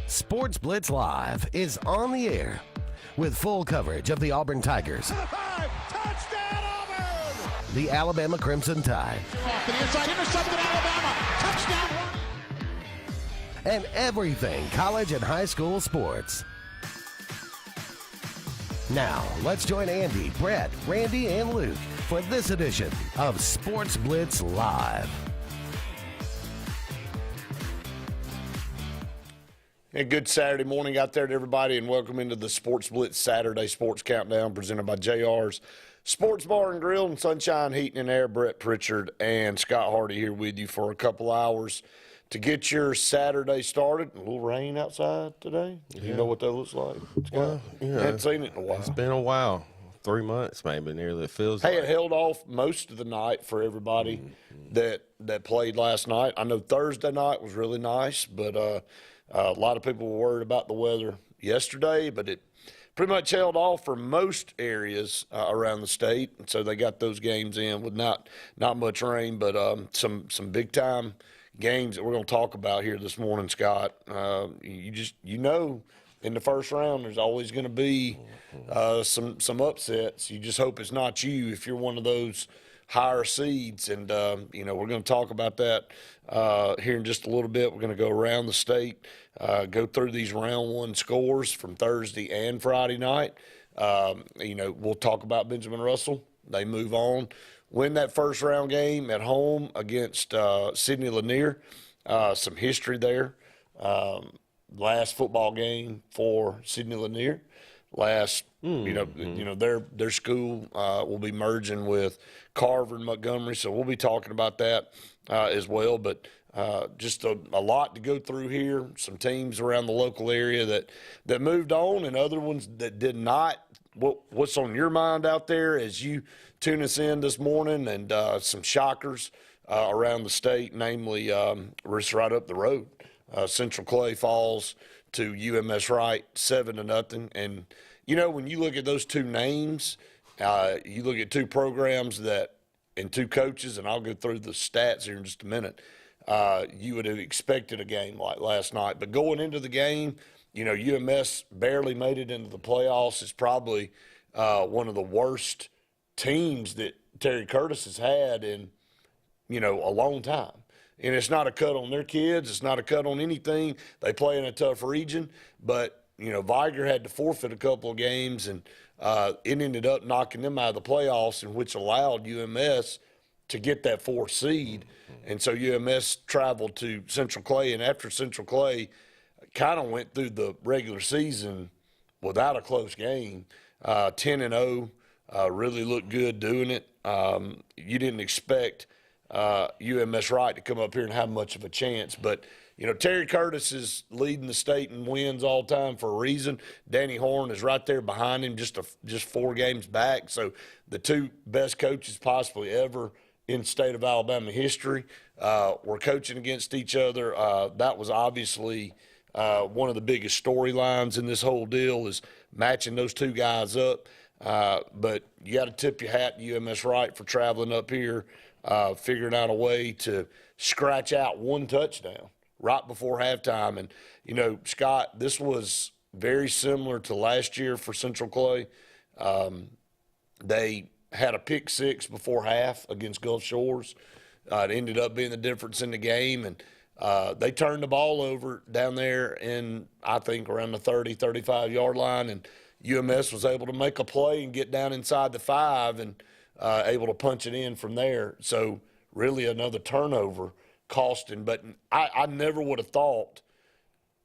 Sports Blitz Live is on the air with full coverage of the Auburn Tigers, Touchdown Auburn! the Alabama Crimson Tide, Off the inside, intercepted Alabama. Touchdown run. and everything college and high school sports. Now, let's join Andy, Brett, Randy, and Luke for this edition of Sports Blitz Live. And good Saturday morning out there to everybody, and welcome into the Sports Blitz Saturday Sports Countdown presented by JR's Sports Bar and Grill and Sunshine Heating and Air. Brett Pritchard and Scott Hardy here with you for a couple hours to get your Saturday started. A little rain outside today. Yeah. You know what that looks like? Well, you know, haven't seen it in a while. It's been a while. 3 months maybe nearly, it feels Hey, like. it held off most of the night for everybody that played last night. I know Thursday night was really nice, but a lot of people were worried about the weather yesterday, but it pretty much held off for most areas around the state, and so they got those games in with not much rain, but some big-time games that we're going to talk about here this morning, Scott. You know, in the first round there's always going to be some upsets. You just hope it's not you if you're one of those higher seeds, and we're going to talk about that here in just a little bit. We're going to go around the state, go through these round one scores from Thursday and Friday night. We'll talk about Benjamin Russell. They move on, win that first round game at home against Sidney Lanier. Some history there. Last football game for Sidney Lanier. Their school will be merging with Carver and Montgomery, so we'll be talking about that as well. But just a lot to go through here. Some teams around the local area that moved on, and other ones that did not. What's on your mind out there as you tune us in this morning? And some shockers around the state, namely just right up the road. Central Clay falls to UMS Wright 7-0, and when you look at those two names, you look at two programs and two coaches, and I'll go through the stats here in just a minute. You would have expected a game like last night, but going into the game, UMS barely made it into the playoffs. It's probably one of the worst teams that Terry Curtis has had in a long time. And it's not a cut on their kids. It's not a cut on anything. They play in a tough region. But, Viger had to forfeit a couple of games, and it ended up knocking them out of the playoffs, and which allowed UMS to get that 4th seed. And so UMS traveled to Central Clay, and after Central Clay kind of went through the regular season without a close game, 10-0, really looked good doing it. You didn't expect UMS Wright to come up here and have much of a chance. But, Terry Curtis is leading the state in wins all time for a reason. Danny Horn is right there behind him, just 4 games back. So the two best coaches possibly ever in the state of Alabama history were coaching against each other. That was obviously one of the biggest storylines in this whole deal, is matching those two guys up. But you got to tip your hat to UMS Wright for traveling up here, figuring out a way to scratch out one touchdown right before halftime. And, Scott, this was very similar to last year for Central Clay. They had a pick 6 before half against Gulf Shores. It ended up being the difference in the game. And they turned the ball over down there in, I think, around the 30, 35-yard line. And UMS was able to make a play and get down inside the 5 and able to punch it in from there. So really another turnover costing. But I never would have thought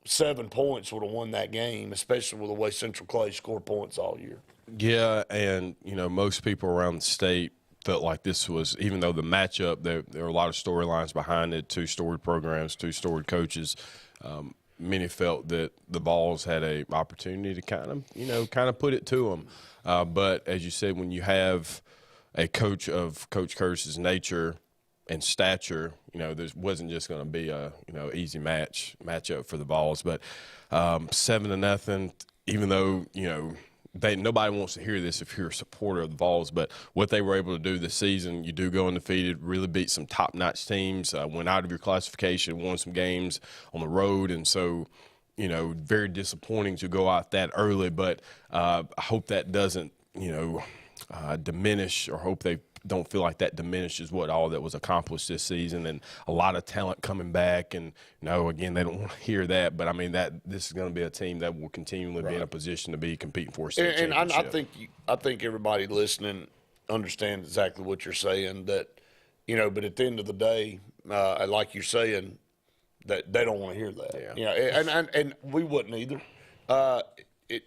7 points would have won that game, especially with the way Central Clay scored points all year. Yeah, and, most people around the state felt like this was, even though the matchup, there were a lot of storylines behind it, 2 storied programs, 2 storied coaches. Many felt that the Vols had a opportunity to kind of put it to them. But as you said, when you have a coach of Coach Curtis's nature and stature, there wasn't just going to be a easy matchup for the Vols. But 7-0, even though nobody wants to hear this if you're a supporter of the Vols, but what they were able to do this season, you do go undefeated, really beat some top-notch teams, went out of your classification, won some games on the road, and so very disappointing to go out that early. But I hope that doesn't, diminish, or hope they don't feel like that diminishes what all that was accomplished this season, and a lot of talent coming back. And again, they don't want to hear that, but I mean that this is going to be a team that will continually be in a position to be competing for a state championship. And I think everybody listening understands exactly what you're saying. That but at the end of the day, like you're saying, that they don't want to hear that. Yeah. And we wouldn't either.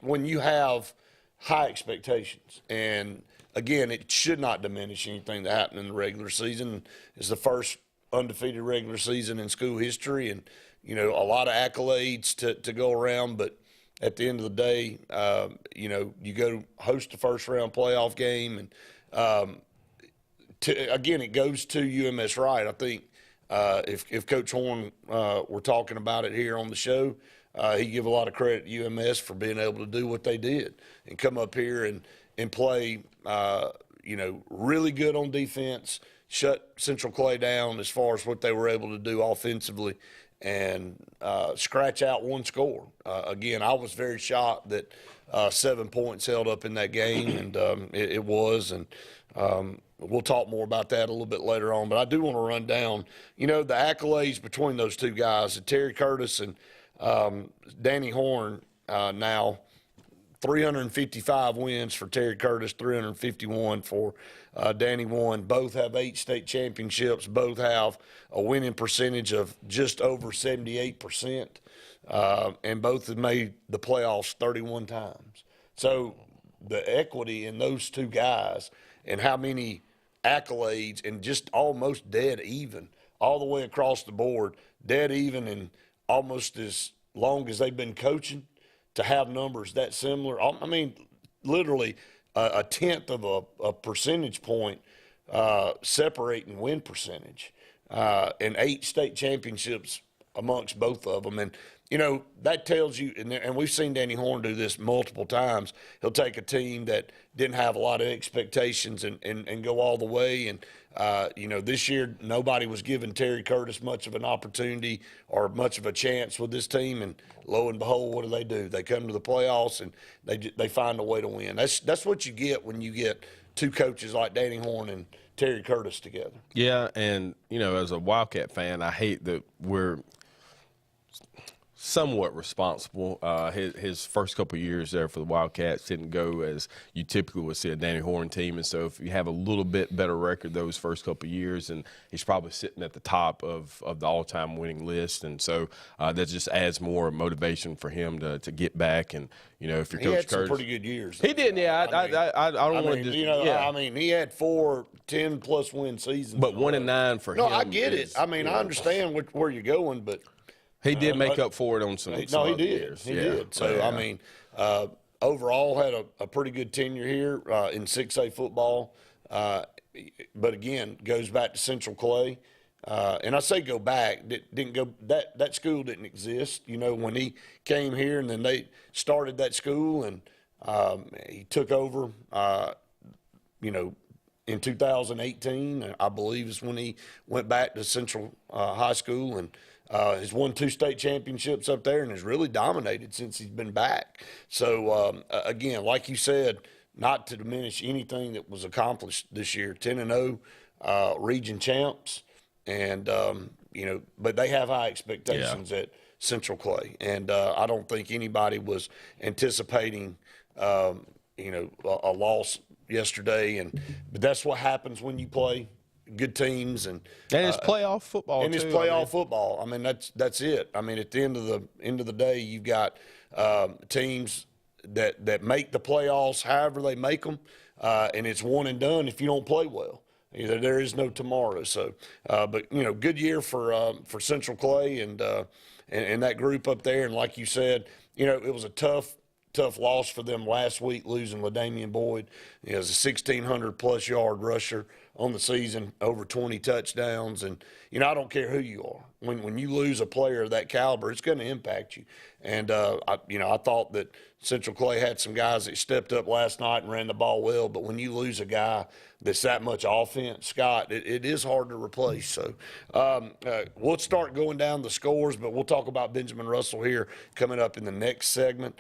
When you have high expectations, and again, it should not diminish anything that happened in the regular season. It's the first undefeated regular season in school history, and a lot of accolades to go around. But at the end of the day, you go host a first round playoff game, and again, it goes to UMS Wright. I think if Coach Horn were talking about it here on the show, he'd give a lot of credit to UMS for being able to do what they did and come up here and play, really good on defense, shut Central Clay down as far as what they were able to do offensively, and scratch out one score. Again, I was very shocked that 7 points held up in that game, and it was. And we'll talk more about that a little bit later on. But I do want to run down, the accolades between those two guys, Terry Curtis and Danny Horn. Now 355 wins for Terry Curtis, 351 for Danny Horn. Both have 8 state championships. Both have a winning percentage of just over 78%, and both have made the playoffs 31 times. So the equity in those two guys, and how many accolades, and just almost dead even all the way across the board, dead even, and almost as long as they've been coaching, to have numbers that similar. I mean, literally a tenth of a percentage point separating win percentage, and 8 state championships amongst both of them. And, that tells you, and we've seen Danny Horn do this multiple times. He'll take a team that didn't have a lot of expectations and go all the way. And, this year nobody was giving Terry Curtis much of an opportunity or much of a chance with this team. And lo and behold, what do? They come to the playoffs and they find a way to win. That's what you get when you get two coaches like Danny Horn and Terry Curtis together. Yeah, and, as a Wildcat fan, I hate that we're somewhat responsible. His first couple of years there for the Wildcats didn't go as you typically would see a Danny Horn team, and so if you have a little bit better record those first couple of years, and he's probably sitting at the top of the all-time winning list, and so that just adds more motivation for him to get back. And if you're Coach Curtis, he had some pretty good years. He did, yeah. I don't want to. I mean, he had 4 10+ win seasons, but 1-9 for him. No, I get it. I mean, I understand where you're going, but. He did make up for it on some. He did. Years. He did. So, I mean, overall had a pretty good tenure here in 6A football. But again, goes back to Central Clay. And I say go back. Didn't go. That school didn't exist. When he came here, and then they started that school, and he took over. In 2018, I believe is when he went back to Central High School, and has won 2 state championships up there and has really dominated since he's been back. So, again, like you said, not to diminish anything that was accomplished this year, 10-0 region champs, and, but they have high expectations at Central Clay. And I don't think anybody was anticipating, a loss yesterday. But that's what happens when you play good teams, and it's playoff football. And it's playoff football. I mean, that's it. I mean, at the end of the day, you've got teams that make the playoffs however they make them, and it's one and done if you don't play well. There is no tomorrow. So, but good year for Central Clay and that group up there. And like you said, it was a tough loss for them last week, losing LaDamian Boyd. He was a 1,600+ yard rusher on the season, over 20 touchdowns. And, you know, I don't care who you are. When you lose a player of that caliber, it's going to impact you. And, I thought that Central Clay had some guys that stepped up last night and ran the ball well. But when you lose a guy that's that much offense, Scott, it is hard to replace. So we'll start going down the scores, but we'll talk about Benjamin Russell here coming up in the next segment.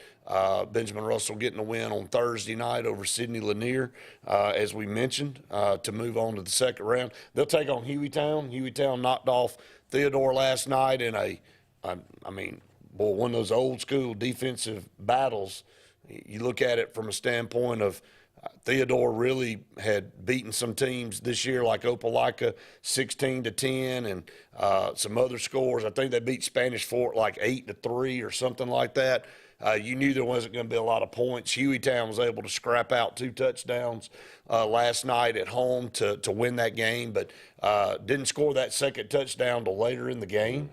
Benjamin Russell getting a win on Thursday night over Sidney Lanier, as we mentioned, to move on to the second round. They'll take on Hueytown. Hueytown knocked off Theodore last night in one of those old school defensive battles. You look at it from a standpoint of Theodore really had beaten some teams this year like Opelika 16-10 and some other scores. I think they beat Spanish Fort like 8-3 or something like that. You knew there wasn't going to be a lot of points. Hueytown was able to scrap out 2 touchdowns last night at home to win that game, but didn't score that second touchdown till later in the game.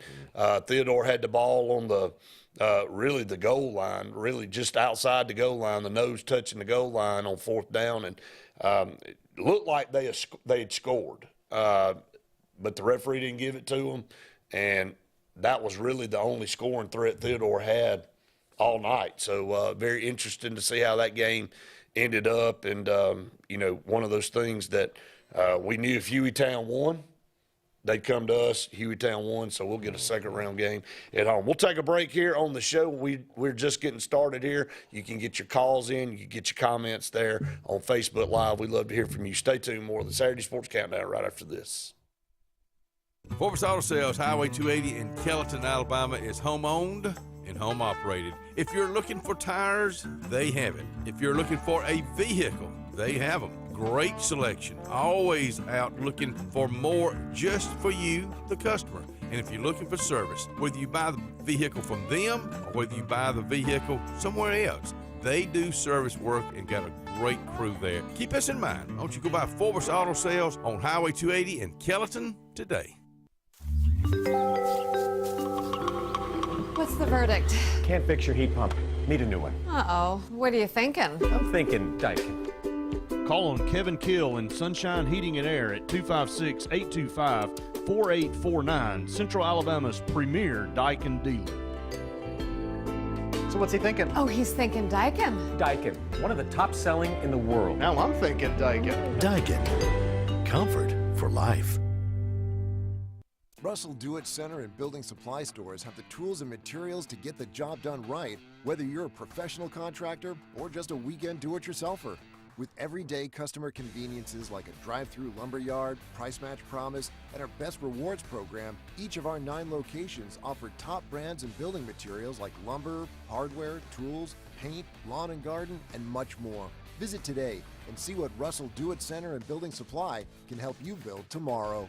Theodore had the ball on the goal line, really just outside the goal line, the nose touching the goal line on 4th down, and it looked like they had scored, but the referee didn't give it to them, and that was really the only scoring threat Theodore had all night. So very interesting to see how that game ended up. And, one of those things that we knew if Hueytown won, they'd come to us. Hueytown won, so we'll get a second-round game at home. We'll take a break here on the show. We're just getting started here. You can get your calls in. You can get your comments there on Facebook Live. We'd love to hear from you. Stay tuned. More of the Saturday Sports Countdown right after this. Sportz Auto Sales, Highway 280 in Kellyton, Alabama, is home-owned and home-operated. If you're looking for tires, they have it. If you're looking for a vehicle, they have them. Great selection. Always out looking for more just for you, the customer. And if you're looking for service, whether you buy the vehicle from them or whether you buy the vehicle somewhere else, they do service work and got a great crew there. Keep us in mind. Don't you go by Sportz Auto Sales on Highway 280 in Kellyton today. What's the verdict? Can't fix your heat pump. Need a new one. Uh-oh. What are you thinking? I'm thinking Daikin. Call on Kevin Kill in Sunshine Heating and Air at 256-825-4849, Central Alabama's premier Daikin dealer. So what's he thinking? Oh, he's thinking Daikin. Daikin, one of the top selling in the world. Now I'm thinking Daikin. Daikin. Comfort for life. Russell Do-It Center and building supply stores have the tools and materials to get the job done right, whether you're a professional contractor or just a weekend do-it-yourselfer. With everyday customer conveniences like a drive-through lumberyard, price match promise, and our best rewards program, each of our 9 locations offer top brands and building materials like lumber, hardware, tools, paint, lawn and garden, and much more. Visit today and see what Russell Do-It Center and Building Supply can help you build tomorrow.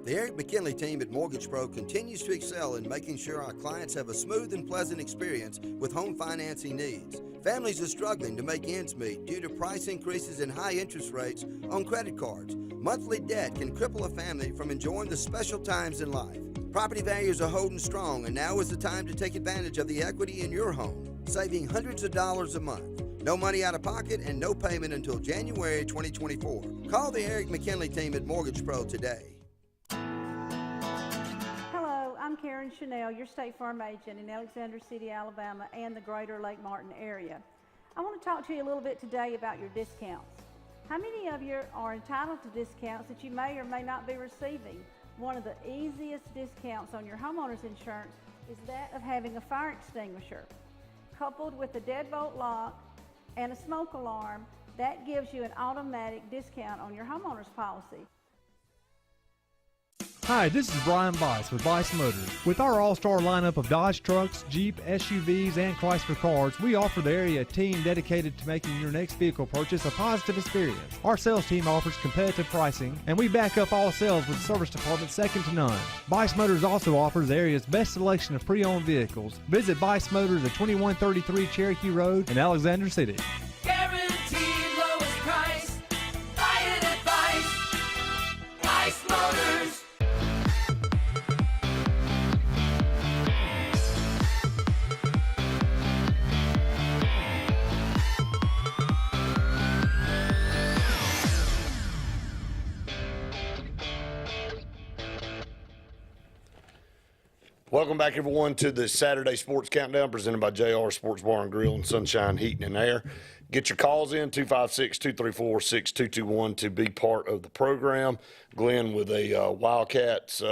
The Eric McKinley team at Mortgage Pro continues to excel in making sure our clients have a smooth and pleasant experience with home financing needs. Families are struggling to make ends meet due to price increases and high interest rates on credit cards. Monthly debt can cripple a family from enjoying the special times in life. Property values are holding strong, and now is the time to take advantage of the equity in your home, saving hundreds of dollars a month. No money out of pocket and no payment until January 2024. Call the Eric McKinley team at Mortgage Pro today. I'm Karen Chanel, your State Farm agent in Alexander City, Alabama, and the greater Lake Martin area. I want to talk to you a little bit today about your discounts. How many of you are entitled to discounts that you may or may not be receiving? One of the easiest discounts on your homeowner's insurance is that of having a fire extinguisher. Coupled with a deadbolt lock and a smoke alarm, that gives you an automatic discount on your homeowner's policy. Hi, this is Brian Bice with Bice Motors. With our all-star lineup of Dodge trucks, Jeep, SUVs, and Chrysler cars, we offer the area a team dedicated to making your next vehicle purchase a positive experience. Our sales team offers competitive pricing, and we back up all sales with a service department second to none. Bice Motors also offers the area's best selection of pre-owned vehicles. Visit Bice Motors at 2133 Cherokee Road in Alexander City. Guaranteed lowest price. Buy it at Bice. Bice Motors. Welcome back, everyone, to the Saturday Sports Countdown presented by JR Sports Bar and Grill and Sunshine Heating and Air. Get your calls in, 256-234-6221 to be part of the program. Glenn with a Wildcats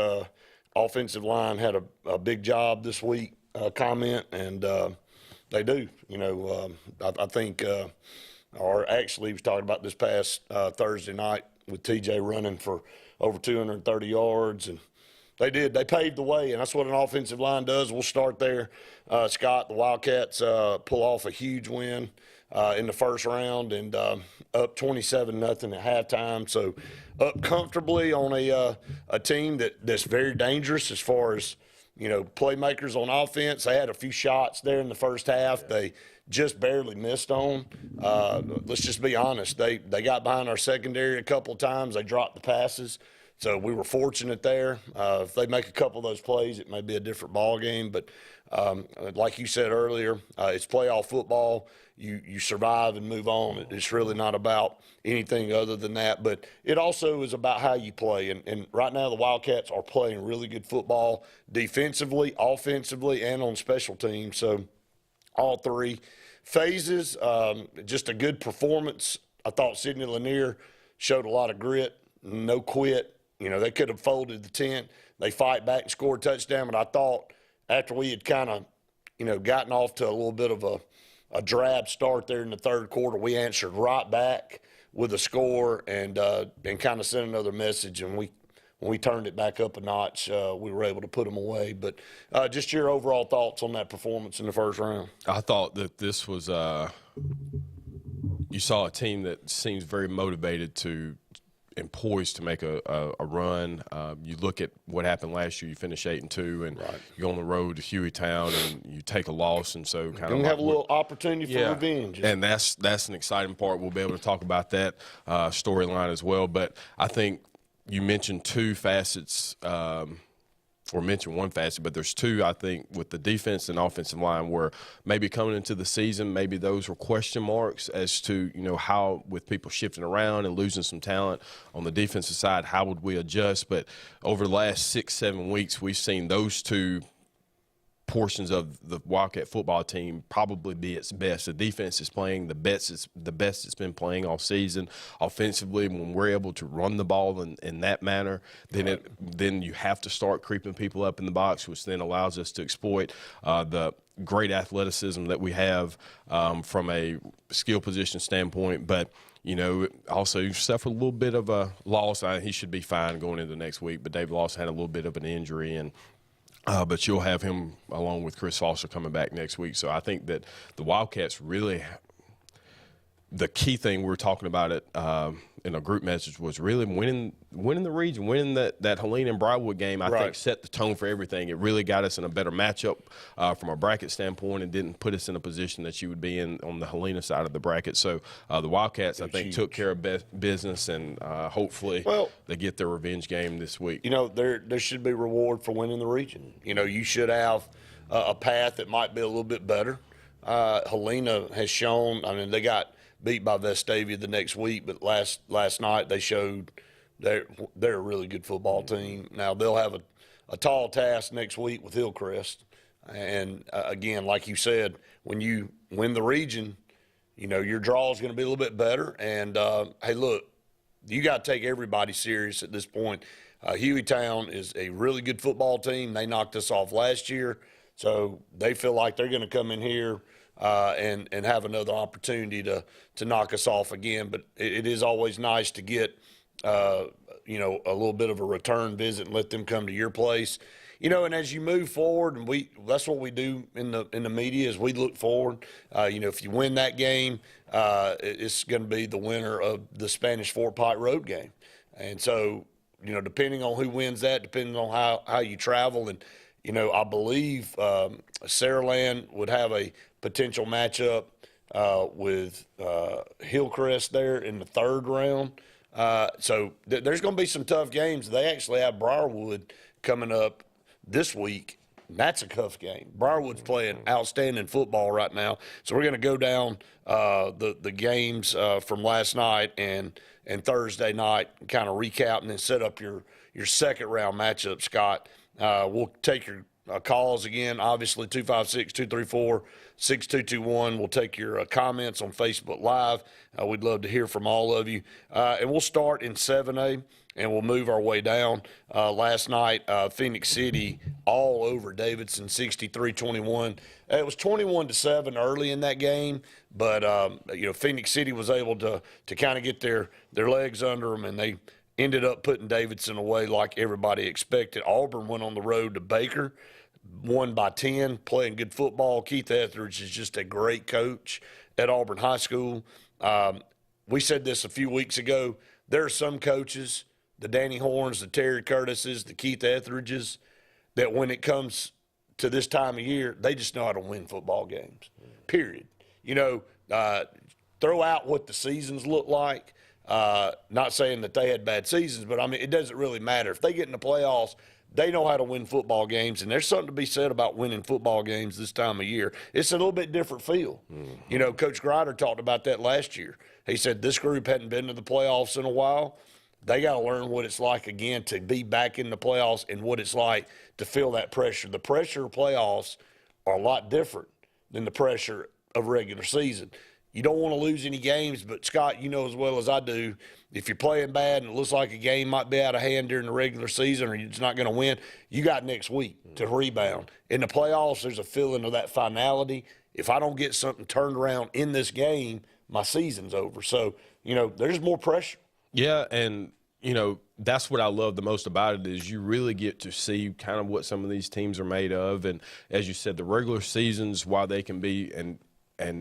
offensive line had a big job this week comment, and they do. You know, I think or actually he was talking about this past Thursday night with TJ running for over 230 yards, and they did. They paved the way, and that's what an offensive line does. We'll start there. Scott, the Wildcats pull off a huge win in the first round and up 27-0 at halftime. So up comfortably on a team that's very dangerous as far as, you know, playmakers on offense. They had a few shots there in the first half. They just barely missed on. Let's just be honest. They got behind our secondary a couple of times. They dropped the passes. So we were fortunate there. If they make a couple of those plays, it may be a different ball game. But like you said earlier, it's playoff football. You survive and move on. It's really not about anything other than that. But it also is about how you play. And right now the Wildcats are playing really good football defensively, offensively, and on special teams. So all three phases, just a good performance. I thought Sidney Lanier showed a lot of grit, no quit. You know, they could have folded the tent. They fight back and score a touchdown. But I thought after we had kind of, you know, gotten off to a little bit of a drab start there in the third quarter, we answered right back with a score and kind of sent another message. And when we turned it back up a notch, we were able to put them away. But just your overall thoughts on that performance in the first round. I thought that this was you saw a team that seems very motivated to and poised to make a run. You look at what happened last year. You finish 8-2, and you go on the road to Hueytown, and you take a loss, and so kind of have a little opportunity for revenge. And that's an exciting part. We'll be able to talk about that storyline as well. But I think you mentioned two facets. Or mention one facet, but there's two, I think, with the defense and offensive line where maybe coming into the season, maybe those were question marks as to, you know, how with people shifting around and losing some talent on the defensive side, how would we adjust? But over the last 6-7 weeks, we've seen those two portions of the Wildcat football team probably be its best. The defense is playing the best it's been playing all season. Offensively, when we're able to run the ball in that manner, then you have to start creeping people up in the box, which then allows us to exploit the great athleticism that we have from a skill position standpoint. But you know, also suffered a little bit of a loss. He should be fine going into next week, but David Lawson had a little bit of an injury, and but you'll have him along with Chris Foster coming back next week. So I think that the Wildcats really – the key thing we were talking about it in a group message was really winning the region, winning that Helena and Briarwood game, I think set the tone for everything. It really got us in a better matchup from a bracket standpoint and didn't put us in a position that you would be in on the Helena side of the bracket. So the Wildcats, I think, took care of business, and hopefully they get their revenge game this week. You know, there should be reward for winning the region. You know, you should have a path that might be a little bit better. Helena has shown, I mean, they got beat by Vestavia the next week, but last night they showed they're a really good football team. Now they'll have a tall task next week with Hillcrest, and again, like you said, when you win the region, you know your draw is going to be a little bit better. And hey, look, you got to take everybody serious at this point. Hueytown is a really good football team. They knocked us off last year, so they feel like they're going to come in here and have another opportunity to knock us off again. But it is always nice to get, you know, a little bit of a return visit and let them come to your place. You know, and as you move forward, and that's what we do in the media is we look forward. You know, if you win that game, it's going to be the winner of the Spanish Fort Pike Road game. And so, you know, depending on who wins that, depending on how you travel, and, you know, I believe Saraland would have a potential matchup with Hillcrest there in the third round. So there's going to be some tough games. They actually have Briarwood coming up this week. That's a tough game. Briarwood's playing outstanding football right now. So we're going to go down the games from last night and Thursday night, kind of recap and then set up your second round matchup, Scott. We'll take calls again, obviously 256-234-6221. We'll take your comments on Facebook Live. We'd love to hear from all of you. And we'll start in 7A, and we'll move our way down. Last night, Phoenix City all over Davidson, 63-21. It was 21-7 early in that game, but Phoenix City was able to kind of get their legs under them, and they ended up putting Davidson away like everybody expected. Auburn went on the road to Baker, won by 10, playing good football. Keith Etheridge is just a great coach at Auburn High School. We said this a few weeks ago. There are some coaches, the Danny Horns, the Terry Curtises, the Keith Etheridges, that when it comes to this time of year, they just know how to win football games, period. Throw out what the seasons look like. Not saying that they had bad seasons, but, it doesn't really matter. If they get in the playoffs, they know how to win football games, and there's something to be said about winning football games this time of year. It's a little bit different feel. Mm-hmm. Coach Grider talked about that last year. He said this group hadn't been to the playoffs in a while. They got to learn what it's like again to be back in the playoffs and what it's like to feel that pressure. The pressure of playoffs are a lot different than the pressure of regular season. You don't want to lose any games, but, Scott, you know as well as I do, if you're playing bad and it looks like a game might be out of hand during the regular season or you're just not going to win, you got next week to rebound. In the playoffs, there's a feeling of that finality. If I don't get something turned around in this game, my season's over. So, there's more pressure. Yeah, and, that's what I love the most about it is you really get to see kind of what some of these teams are made of. And as you said, the regular seasons, while they can be an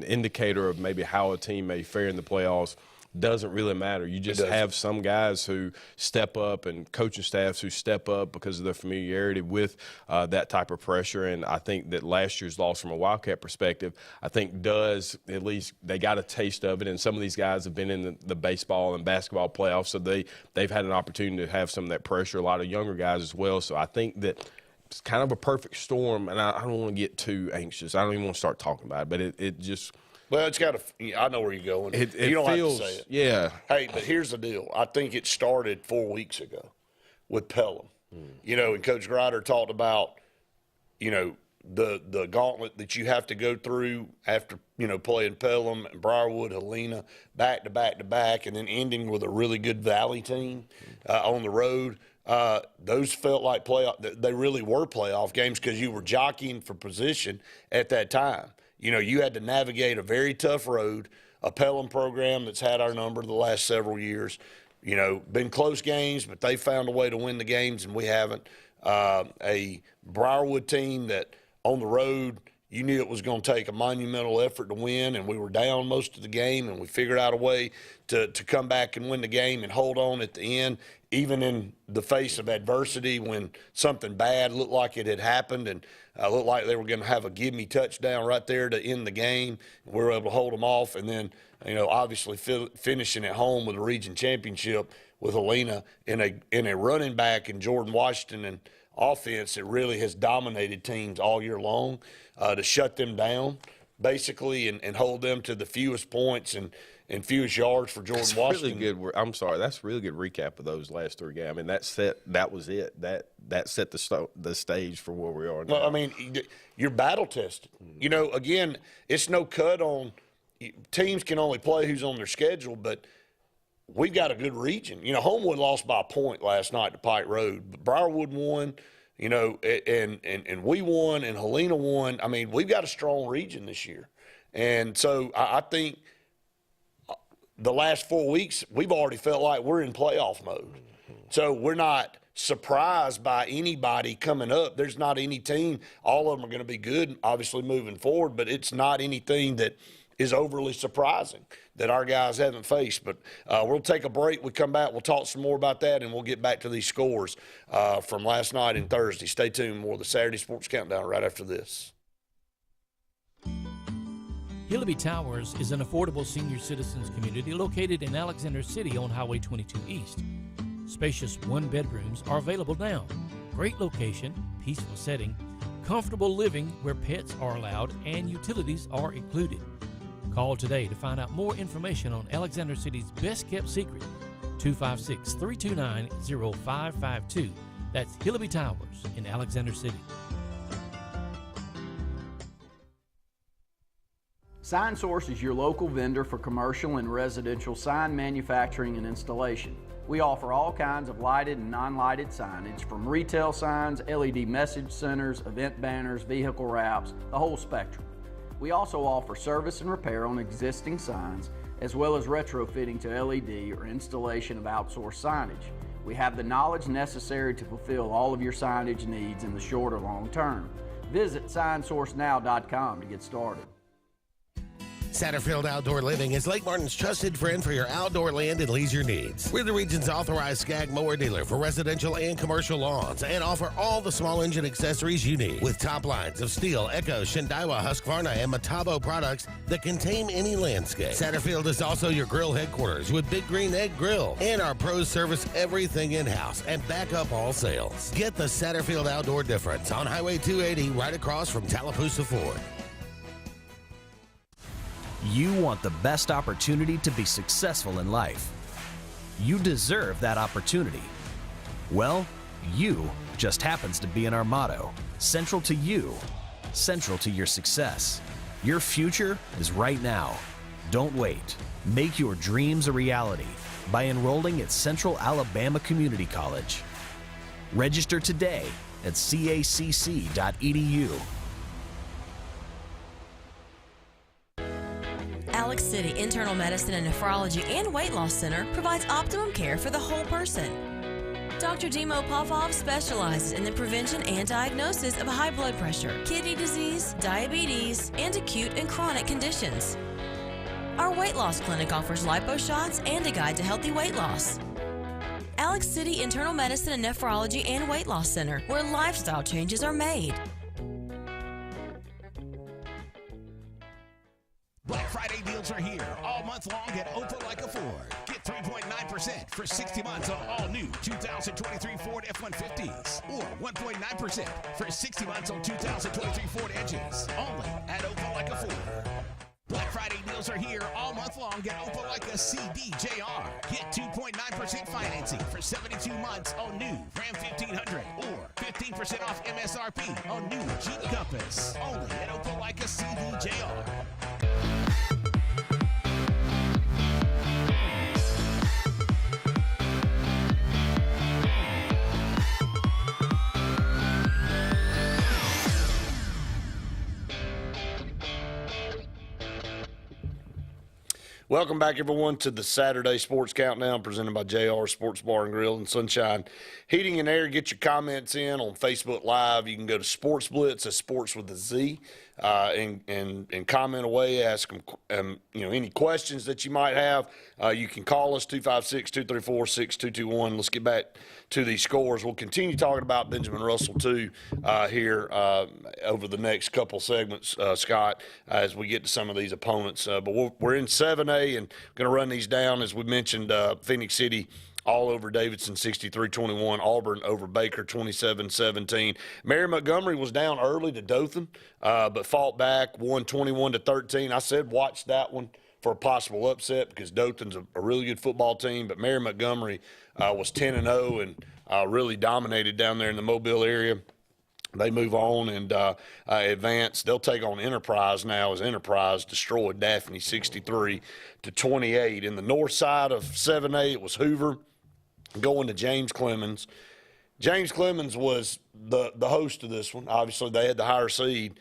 indicator of maybe how a team may fare in the playoffs, doesn't really matter. You just have some guys who step up and coaching staffs who step up because of their familiarity with that type of pressure. And I think that last year's loss from a Wildcat perspective, I think does at least they got a taste of it. And some of these guys have been in the baseball and basketball playoffs, so they've had an opportunity to have some of that pressure. A lot of younger guys as well. So I think that it's kind of a perfect storm, and I don't want to get too anxious. I don't even want to start talking about it, but it just – well, it's got to – I know where you're going. You don't feels, have to say it. Yeah. Hey, but here's the deal. I think it started 4 weeks ago with Pelham. And Coach Grider talked about, the gauntlet that you have to go through after, playing Pelham and Briarwood, Helena, back to back to back, and then ending with a really good Valley team on the road. Those felt like they really were playoff games because you were jockeying for position at that time. You had to navigate a very tough road, a Pelham program that's had our number the last several years. Been close games, but they found a way to win the games, and we haven't. A Briarwood team that on the road, you knew it was going to take a monumental effort to win, and we were down most of the game, and we figured out a way to come back and win the game and hold on at the end, even in the face of adversity when something bad looked like it had happened and looked like they were going to have a give-me touchdown right there to end the game. We were able to hold them off, and then, obviously finishing at home with a region championship with Helena in a running back in Jordan Washington and offense that really has dominated teams all year long, to shut them down basically and hold them to the fewest points and fewest yards for Jordan Washington. Really good. I'm sorry, that's a really good recap of those last three games. That was it. That set the stage for where we are now. Well, you're battle tested. Again, it's no cut on teams can only play who's on their schedule, but we've got a good region. Homewood lost by a point last night to Pike Road, but Briarwood won. And we won, and Helena won. We've got a strong region this year, and so I think the last 4 weeks we've already felt like we're in playoff mode. So we're not surprised by anybody coming up. There's not any team. All of them are going to be good, obviously moving forward, but it's not anything that is overly surprising that our guys haven't faced. But we'll take a break. We come back. We'll talk some more about that, and we'll get back to these scores from last night and Thursday. Stay tuned. More of the Saturday Sports Countdown right after this. Hillaby Towers is an affordable senior citizens community located in Alexander City on Highway 22 East. Spacious one-bedrooms are available now. Great location, peaceful setting, comfortable living where pets are allowed, and utilities are included. Call today to find out more information on Alexander City's best-kept secret, 256-329-0552. That's Hillaby Towers in Alexander City. Sign Source is your local vendor for commercial and residential sign manufacturing and installation. We offer all kinds of lighted and non-lighted signage, from retail signs, LED message centers, event banners, vehicle wraps, the whole spectrum. We also offer service and repair on existing signs, as well as retrofitting to LED or installation of outsourced signage. We have the knowledge necessary to fulfill all of your signage needs in the short or long term. Visit signsourcenow.com to get started. Satterfield Outdoor Living is Lake Martin's trusted friend for your outdoor land and leisure needs. We're the region's authorized Skag mower dealer for residential and commercial lawns and offer all the small engine accessories you need. With top lines of Steel, Echo, Shindaiwa, Husqvarna, and Metabo products that can tame any landscape. Satterfield is also your grill headquarters with Big Green Egg Grill. And our pros service everything in-house and back up all sales. Get the Satterfield Outdoor difference on Highway 280 right across from Tallapoosa Ford. You want the best opportunity to be successful in life. You deserve that opportunity. Well, you just happens to be in our motto. Central to you, central to your success. Your future is right now. Don't wait. Make your dreams a reality by enrolling at Central Alabama Community College. Register today at cacc.edu. Alex City Internal Medicine and Nephrology and Weight Loss Center provides optimum care for the whole person. Dr. Dimo Popov specializes in the prevention and diagnosis of high blood pressure, kidney disease, diabetes, and acute and chronic conditions. Our weight loss clinic offers lipo shots and a guide to healthy weight loss. Alex City Internal Medicine and Nephrology and Weight Loss Center, where lifestyle changes are made. Black Friday deals are here all month long at Opelika Ford. Get 3.9% for 60 months on all new 2023 Ford F-150s or 1.9% for 60 months on 2023 Ford Edges. Only at Opelika Ford. Black Friday deals are here all month long at Opelika CDJR. Get 2.9% financing for 72 months on new Ram 1500 or 15% off MSRP on new Jeep Compass. Only at Opelika CDJR. Welcome back, everyone, to the Saturday Sports Countdown presented by JR Sports Bar and Grill and Sunshine Heating and Air. Get your comments in on Facebook Live. You can go to Sports Blitz, that's sports with a Z, and comment away. Ask them any questions that you might have. You can call us 256-234-6221. Let's get back to these scores. We'll continue talking about Benjamin Russell too here over the next couple segments, Scott, as we get to some of these opponents. But we're in 7A and going to run these down. As we mentioned, Phoenix City all over Davidson 63-21. Auburn over Baker 27-17. Mary Montgomery was down early to Dothan, but fought back, won 21-13. I said watch that one for a possible upset because Dothan's a really good football team, but Mary Montgomery was 10-0 and really dominated down there in the Mobile area. They move on and advance. They'll take on Enterprise now as Enterprise destroyed Daphne 63-28. In the north side of 7A, it was Hoover going to James Clemens. James Clemens was the host of this one. Obviously, they had the higher seed.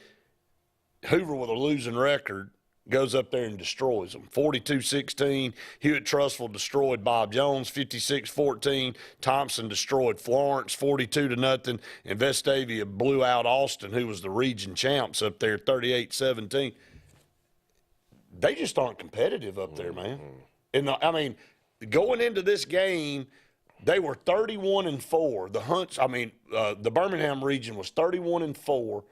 Hoover, with a losing record, goes up there and destroys them. 42-16. Hewitt Trussville destroyed Bob Jones 56-14. Thompson destroyed Florence 42-0. And Vestavia blew out Austin, who was the region champs up there 38-17. They just aren't competitive up there, man. And going into this game, they were 31-4. The Birmingham region was 31-4.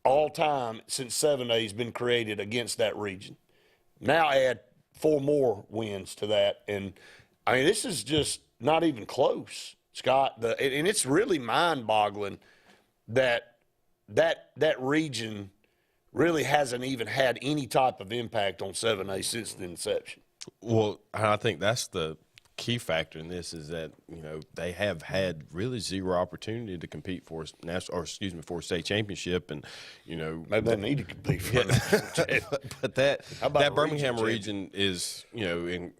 All time since 7A has been created against that region. Now add 4 more wins to that. And, this is just not even close, Scott. And it's really mind-boggling that region really hasn't even had any type of impact on 7A since the inception. Well, I think that's the key factor in this is that, you know, they have had really zero opportunity to compete for for a state championship, and, you know, maybe they need to compete for it. But that Birmingham region is, you know,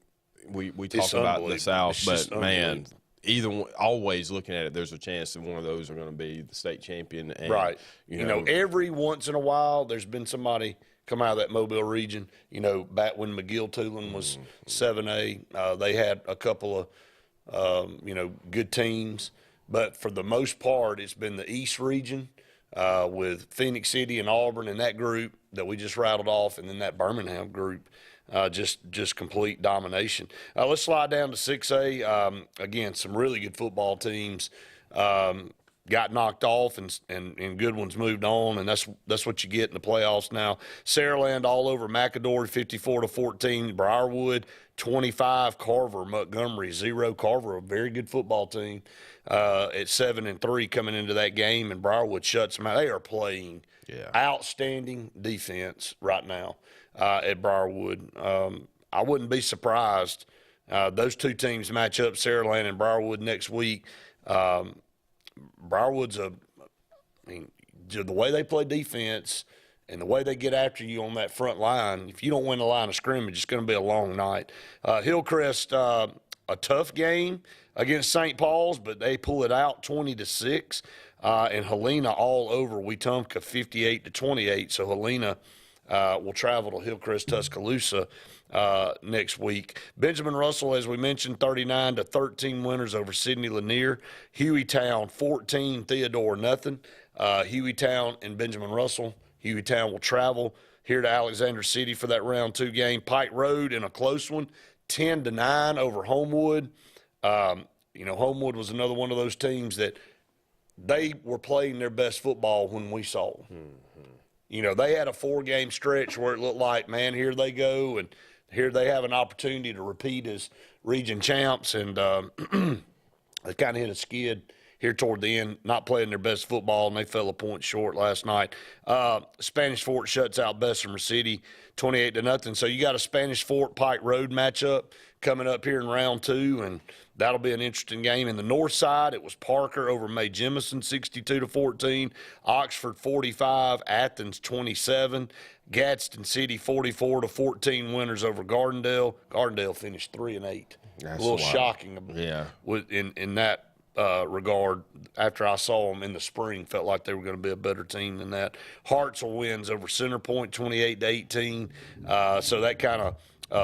we talk about the South, but man, either one, always looking at it, there's a chance that one of those are going to be the state champion. And, right. You know, every once in a while, there's been somebody come out of that Mobile region. You know, back when McGill-Tulane was 7A, they had a couple of, you know, good teams. But for the most part, it's been the East region with Phoenix City and Auburn and that group that we just rattled off, and then that Birmingham group. Just complete domination. Let's slide down to 6A. Again, some really good football teams got knocked off, and good ones moved on, and that's what you get in the playoffs now. Saraland all over McAdory, 54-14. Briarwood, 25. Carver, Montgomery, 0. Carver, a very good football team at 7-3 coming into that game, and Briarwood shuts them out. They are playing outstanding defense right now. At Briarwood. I wouldn't be surprised. Those two teams match up, Saraland and Briarwood, next week. Briarwood's the way they play defense and the way they get after you on that front line, if you don't win the line of scrimmage, it's going to be a long night. Hillcrest, a tough game against St. Paul's, but they pull it out 20-6. And Helena all over Wetumpka, 58-28. So Helena will travel to Hillcrest, Tuscaloosa next week. Benjamin Russell, as we mentioned, 39-13 winners over Sidney Lanier. Hueytown, 14. Theodore, nothing. Hueytown and Benjamin Russell. Hueytown will travel here to Alexander City for that round 2 game. Pike Road in a close one, 10-9 over Homewood. You know, Homewood was another one of those teams that they were playing their best football when we saw them. Mm-hmm. You know, they had a 4-game stretch where it looked like, man, here they go, and here they have an opportunity to repeat as region champs, and they kind of hit a skid here toward the end, not playing their best football, and they fell a point short last night. Spanish Fort shuts out Bessemer City 28-0. So you got a Spanish Fort Pike Road matchup coming up here in round 2, and that'll be an interesting game. In the north side, it was Parker over May Jemison, 62-14. Oxford 45, Athens 27. Gadsden City 44-14 winners over Gardendale. Gardendale finished 3-8. That's a little shocking. In that regard. After I saw them in the spring, felt like they were going to be a better team than that. Hartselle wins over Centerpoint 28-18. So that kind of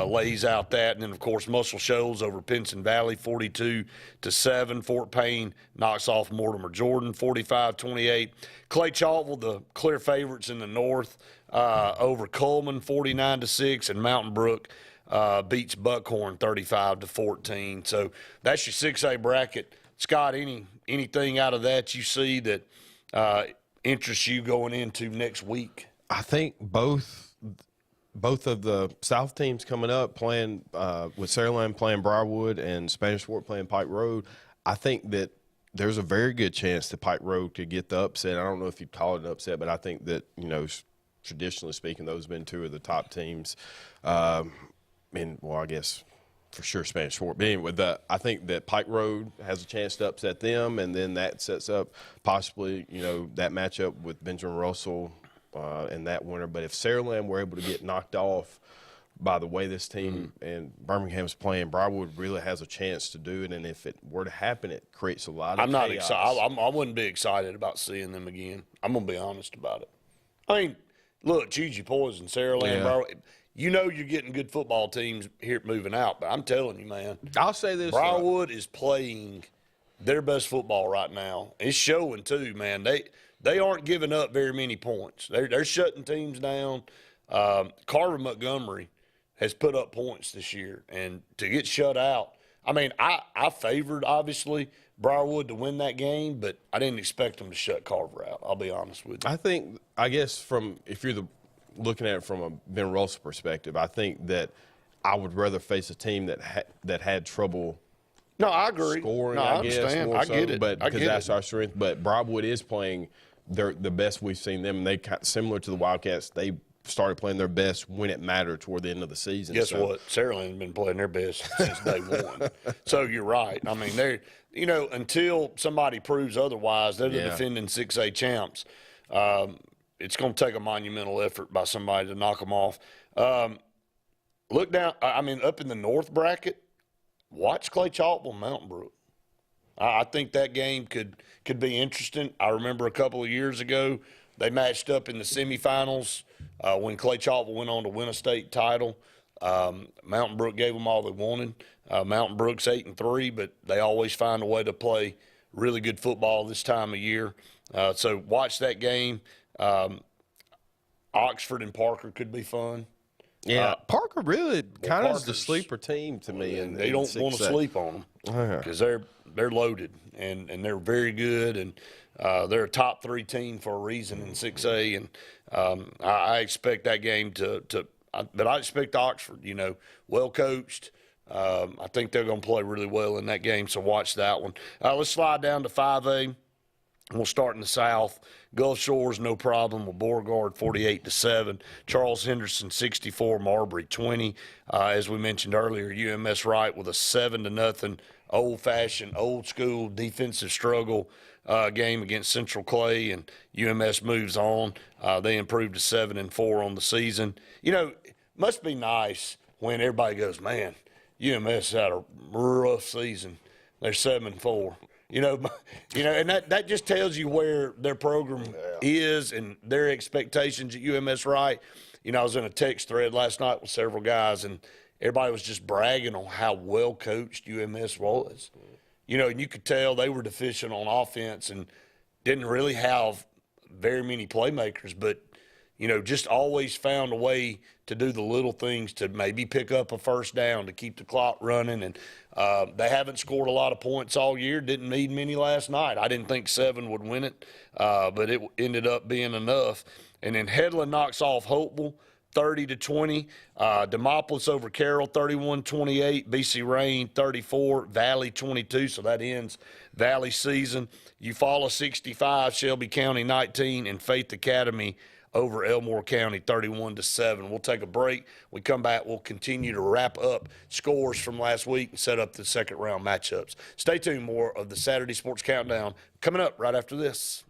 lays out that. And then, of course, Muscle Shoals over Pinson Valley 42-7. Fort Payne knocks off Mortimer Jordan 45-28. Clay Chaltville, the clear favorites in the north, over Coleman 49-6. And Mountain Brook beats Buckhorn 35-14. So that's your 6A bracket. Scott, anything out of that you see that interests you going into next week? I think both of the South teams coming up playing with Saraland playing Briarwood and Spanish Fort playing Pike Road. I think that there's a very good chance that Pike Road could get the upset. I don't know if you'd call it an upset, but I think that, you know, traditionally speaking, those have been two of the top teams. I guess for sure Spanish Fort. But anyway, I think that Pike Road has a chance to upset them, and then that sets up possibly, you know, that matchup with Benjamin Russell and that winner. But if Saraland were able to get knocked off by the way this team and Birmingham's playing, Briarwood really has a chance to do it. And if it were to happen, it creates a lot of I'm not chaos. excited. I wouldn't be excited about seeing them again. I'm going to be honest about it. I mean, look, Chuji Poison, Saraland, Briarwood. You know you're getting good football teams here moving out, but I'm telling you, man. I'll say this. Briarwood is playing their best football right now. It's showing, too, man. They aren't giving up very many points. They're shutting teams down. Carver Montgomery has put up points this year, and to get shut out, I mean, I favored, obviously, Briarwood to win that game, but I didn't expect them to shut Carver out. I'll be honest with you. I guess if you're looking at it from a Ben Russell perspective, I think that I would rather face a team that had trouble. No, I agree. Scoring, I understand. I get it. But because that's our strength. But Briarwood is playing the best we've seen them. And they similar to the Wildcats. They started playing their best when it mattered toward the end of the season. Guess what? Saraland's been playing their best since day one. So you're right. I mean, they're, you know, until somebody proves otherwise, they're the defending 6A champs. It's going to take a monumental effort by somebody to knock them off. Look down, I mean, up in the north bracket, watch Clay Chalkville, Mountain Brook. I think that game could be interesting. I remember a couple of years ago, they matched up in the semifinals when Clay Chalkville went on to win a state title. Mountain Brook gave them all they wanted. Mountain Brook's 8-3, but they always find a way to play really good football this time of year. So watch that game. Oxford and Parker could be fun. Yeah, Parker really kind of is the sleeper team to me. And they don't want to sleep on them because they're loaded and they're very good, and they're a top 3 team for a reason in 6A. And I expect that game but I expect Oxford, you know, well coached. I think they're going to play really well in that game, so watch that one. Let's slide down to 5A. We'll start in the South. Gulf Shores, no problem with Beauregard, 48-7. Charles Henderson, 64. Marbury, 20. As we mentioned earlier, UMS Wright with a 7-0 old-fashioned, old-school defensive struggle game against Central Clay, and UMS moves on. They improved to 7-4 on the season. You know, it must be nice when everybody goes, man, UMS had a rough season. They're 7-4. You know, and that just tells you where their program is and their expectations at UMS Wright. You know, I was in a text thread last night with several guys, and everybody was just bragging on how well coached UMS was. You know, and you could tell they were deficient on offense and didn't really have very many playmakers, but, you know, just always found a way to do the little things to maybe pick up a first down to keep the clock running. And they haven't scored a lot of points all year. Didn't need many last night. I didn't think 7 would win it, but it ended up being enough. And then Headland knocks off Hopeville 30-20. Demopolis over Carroll 31-28. BC Rain 34. Valley 22. So that ends Valley season. Eufaula 65. Shelby County 19. And Faith Academy over Elmore County 31-7. We'll take a break. We come back, we'll continue to wrap up scores from last week and set up the second round matchups. Stay tuned. More of the Saturday Sports Countdown coming up right after this.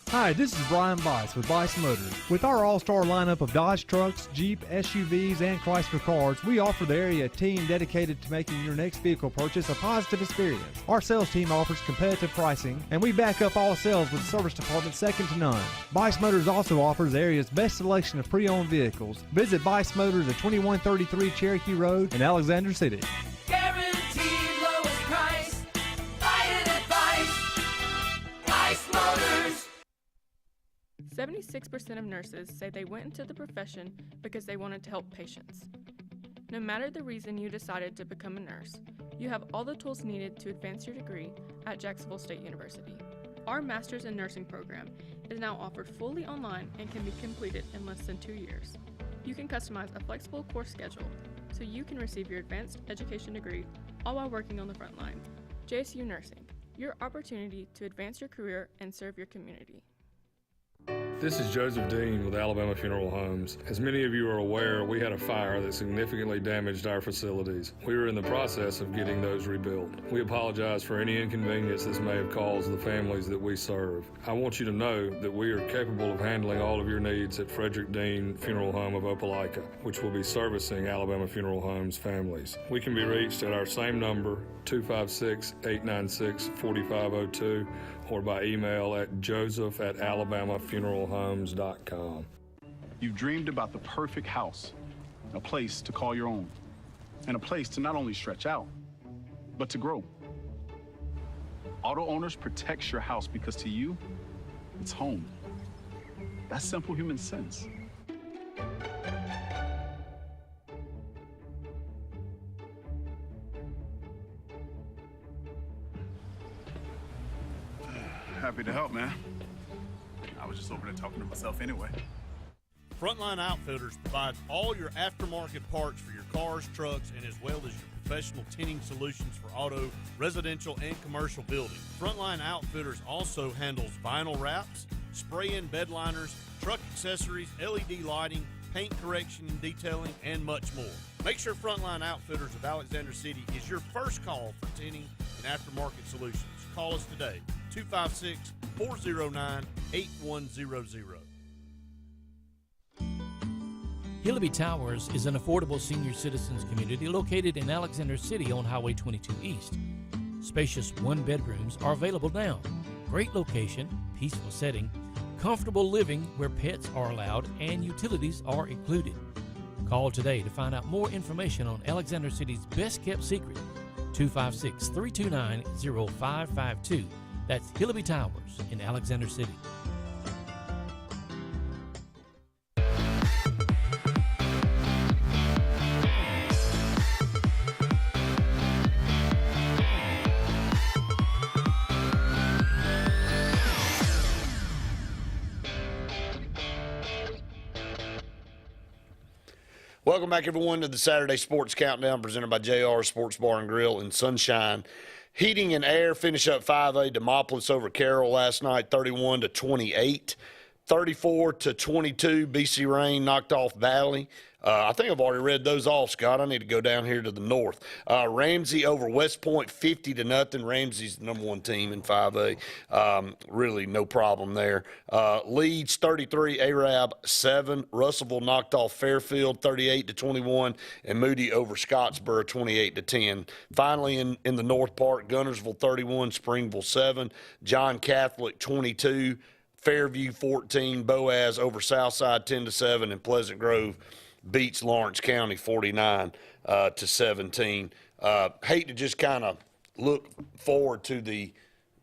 Hi, this is Brian Bice with Bice Motors. With our all-star lineup of Dodge trucks, Jeep, SUVs, and Chrysler cars, we offer the area team dedicated to making your next vehicle purchase a positive experience. Our sales team offers competitive pricing, and we back up all sales with a service department second to none. Bice Motors also offers the area's best selection of pre-owned vehicles. Visit Bice Motors at 2133 Cherokee Road in Alexander City. Guaranteed lowest price. Buy it at Bice Motors. 76% of nurses say they went into the profession because they wanted to help patients. No matter the reason you decided to become a nurse, you have all the tools needed to advance your degree at Jacksonville State University. Our Master's in Nursing program is now offered fully online and can be completed in less than 2 years. You can customize a flexible course schedule so you can receive your advanced education degree all while working on the front line. JSU Nursing, your opportunity to advance your career and serve your community. This is Joseph Dean with Alabama Funeral Homes. As many of you are aware, we had a fire that significantly damaged our facilities. We were in the process of getting those rebuilt. We apologize for any inconvenience this may have caused the families that we serve. I want you to know that we are capable of handling all of your needs at Frederick Dean Funeral Home of Opelika, which will be servicing Alabama Funeral Homes families. We can be reached at our same number, 256-896-4502, or by email at joseph@alabamafuneralhomes.com. You've dreamed about the perfect house, a place to call your own, and a place to not only stretch out, but to grow. Auto Owners protects your house because to you, it's home. That's simple human sense. Happy to help, man. I was just over there talking to myself anyway. Frontline Outfitters provides all your aftermarket parts for your cars, trucks, and as well as your professional tinting solutions for auto, residential, and commercial buildings. Frontline Outfitters also handles vinyl wraps, spray-in bed liners, truck accessories, LED lighting, paint correction and detailing, and much more. Make sure Frontline Outfitters of Alexander City is your first call for tinting and aftermarket solutions. Call us today, 256-409-8100. Hillaby Towers is an affordable senior citizens community located in Alexander City on Highway 22 East. Spacious one-bedrooms are available now. Great location, peaceful setting, comfortable living where pets are allowed and utilities are included. Call today to find out more information on Alexander City's best-kept secret, 256-329-0552. That's Hillaby Towers in Alexander City. Welcome back, everyone, to the Saturday Sports Countdown presented by JR Sports Bar and Grill in Sunshine. Heating and Air finish up 5A. Demopolis over Carroll last night, 31-28. 34-22, BC Rain knocked off Valley. I think I've already read those off, Scott. I need to go down here to the north. Ramsey over West Point, 50-0. Ramsey's the number one team in 5A. Really no problem there. Leeds 33, Arab 7. Russellville knocked off Fairfield 38-21, and Moody over Scottsboro 28-10. Finally, in the North Part, Gunnersville 31, Springville 7. John Catholic 22. Fairview 14, Boaz over Southside 10-7, and Pleasant Grove beats Lawrence County 49-17. Hate to just kind of look forward to the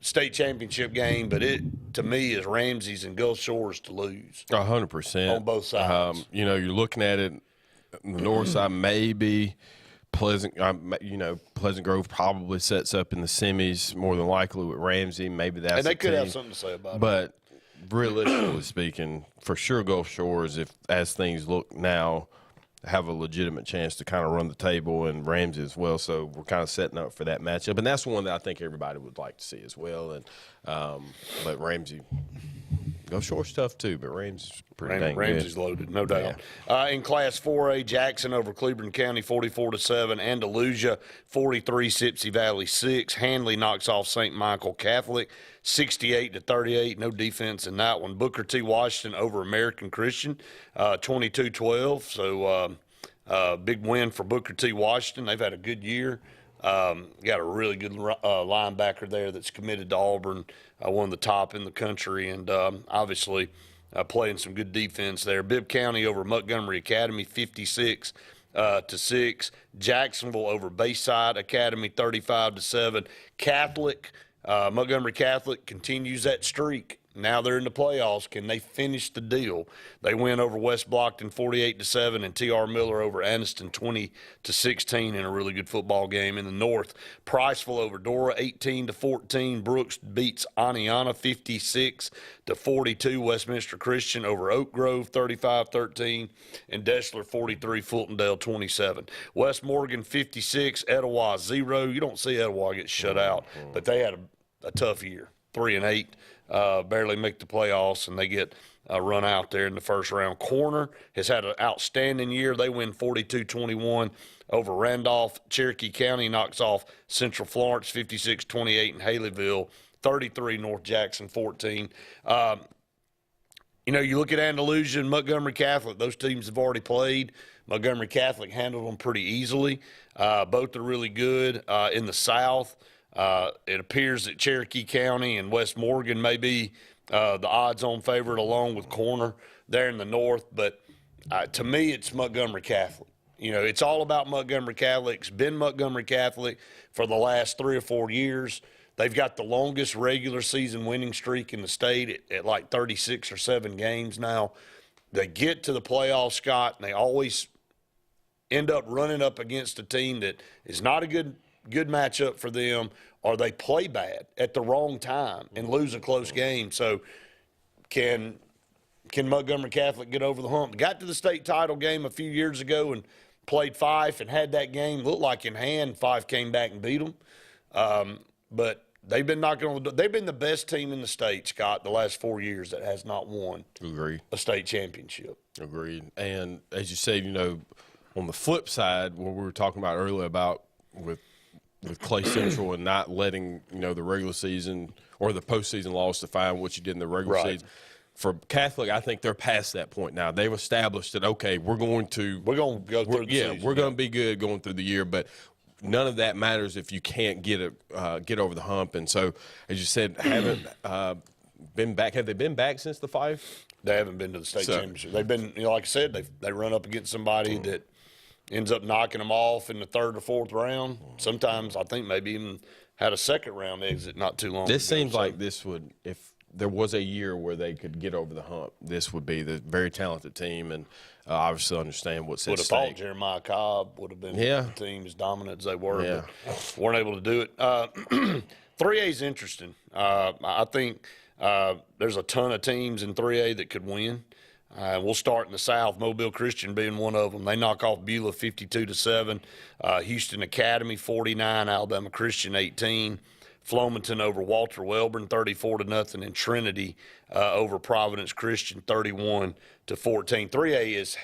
state championship game, but it to me is Ramsey's and Gulf Shores to lose. 100% on both sides. You're looking at it. The north side maybe. Pleasant Grove probably sets up in the semis more than likely with Ramsey. Maybe that's and they could team. have something to say about it. But realistically speaking, for sure, Gulf Shores, if as things look now, have a legitimate chance to kind of run the table, and Ramsey as well. So we're kind of setting up for that matchup, and that's one that I think everybody would like to see as well. And but Ramsey, Gulf Shores tough too, but Ramsey's pretty dang Ramsey's good. loaded, no doubt. Yeah. In Class 4A, Jackson over Cleveland County 44-7. Andalusia 43, Sipsey Valley 6. Handley knocks off St. Michael Catholic 68-38. No defense in that one. Booker T. Washington over American Christian 22-12. So big win for Booker T. Washington. They've had a good year. Got a really good linebacker there that's committed to Auburn, one of the top in the country, and obviously playing some good defense there. Bibb County over Montgomery Academy 56-6. Jacksonville over Bayside Academy 35-7. Montgomery Catholic continues that streak. Now they're in the playoffs. Can they finish the deal? They win over West Blockton 48-7, and T.R. Miller over Anniston 20-16 in a really good football game. In the north, Priceville over Dora 18-14. Brooks beats Aniana 56-42. Westminster Christian over Oak Grove 35-13, and Deshler 43, Fultondale 27. West Morgan 56, Etowah 0. You don't see Etowah get shut out, but they had a tough year, 3-8. Barely make the playoffs, and they get run out there in the first round. Corner has had an outstanding year. They win 42-21 over Randolph. Cherokee County knocks off Central Florence 56-28, and Haleyville 33, North Jackson 14. You look at Andalusia and Montgomery Catholic. Those teams have already played. Montgomery Catholic handled them pretty easily. Both are really good. In the South, it appears that Cherokee County and West Morgan may be the odds-on favorite along with Corner there in the north. But to me, it's Montgomery Catholic. It's all about Montgomery Catholic. It's been Montgomery Catholic for the last 3 or 4 years. They've got the longest regular season winning streak in the state at like 36 or 7 games now. They get to the playoffs, Scott, and they always end up running up against a team that is not a good matchup for them, or they play bad at the wrong time and lose a close game. So can Montgomery Catholic get over the hump? Got to the state title game a few years ago and played Fife and had that game looked like in hand. Fife came back and beat them. But they've been knocking on the door. They've been the best team in the state, Scott, the last 4 years that has not won a state championship. Agreed. And as you said, on the flip side, what we were talking about earlier about with Clay Central and not letting, the regular season or the postseason loss define what you did in the regular season. For Catholic, I think they're past that point now. They've established that, okay, we're going to go through the season. We're going to be good going through the year, but none of that matters if you can't get over the hump. And so, as you said, haven't been back. Have they been back since the 5? They haven't been to the state championship. They've been, like I said, they run up against somebody that ends up knocking them off in the 3rd or 4th round. Sometimes I think maybe even had a 2nd round exit not too long ago. This seems like this would, if there was a year where they could get over the hump, this would be the very talented team, and obviously understand what's at stake. Would have thought Jeremiah Cobb would have been the team as dominant as they were, but weren't able to do it. 3A is interesting. I think there's a ton of teams in 3A that could win. We'll start in the South, Mobile Christian being one of them. They knock off Beulah 52-7. Houston Academy 49, Alabama Christian 18. Flomaton over Walter Welborn 34-0, and Trinity over Providence Christian 31-14. 3A is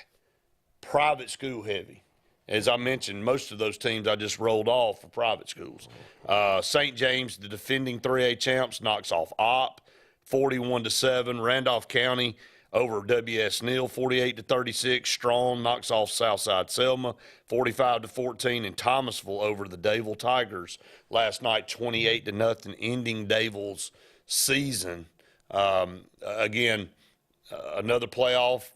private school heavy. As I mentioned, most of those teams I just rolled off for private schools. St. James, the defending 3A champs, knocks off Opp 41-7. Randolph County over W.S. Neal 48-36. Strong knocks off Southside Selma 45-14, and Thomasville over the Dayville Tigers last night 28-0, ending Dayville's season. Again, another playoff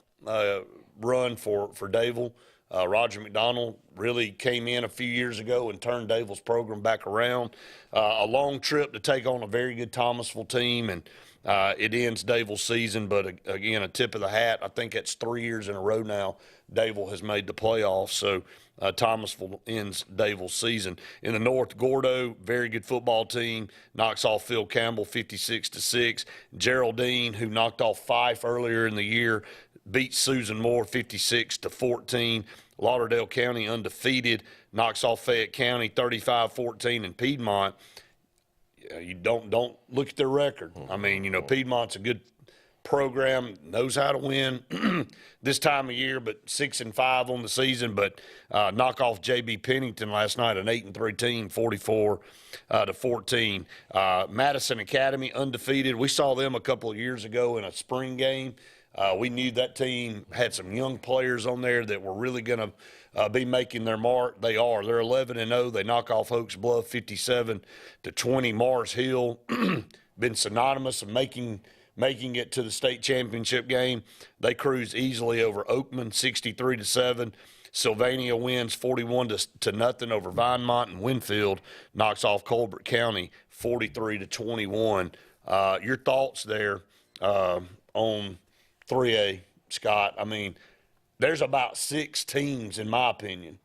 run for Dayville. Roger McDonald really came in a few years ago and turned Dayville's program back around. A long trip to take on a very good Thomasville team, and it ends Dayville's season, but again, a tip of the hat. I think that's 3 years in a row now Dayville has made the playoffs, so Thomasville ends Dayville's season. In the North, Gordo, very good football team, knocks off Phil Campbell 56-6. Geraldine, who knocked off Fife earlier in the year, beats Susan Moore 56-14. Lauderdale County, undefeated, knocks off Fayette County 35-14, and Piedmont. You don't look at their record. I mean, Piedmont's a good program, knows how to win this time of year, but 6-5 on the season. But knock off J.B. Pennington last night, an 8-3 team, 44-14. Madison Academy, undefeated. We saw them a couple of years ago in a spring game. We knew that team had some young players on there that were really going to be making their mark. They are. They're 11-0. They knock off Oaks Bluff 57-20. Mars Hill been synonymous of making it to the state championship game. They cruise easily over Oakman 63-7. Sylvania wins 41-0 over Vinemont, and Winfield knocks off Colbert County 43-21. Your thoughts there on 3A, Scott? I mean, there's about 6 teams, in my opinion,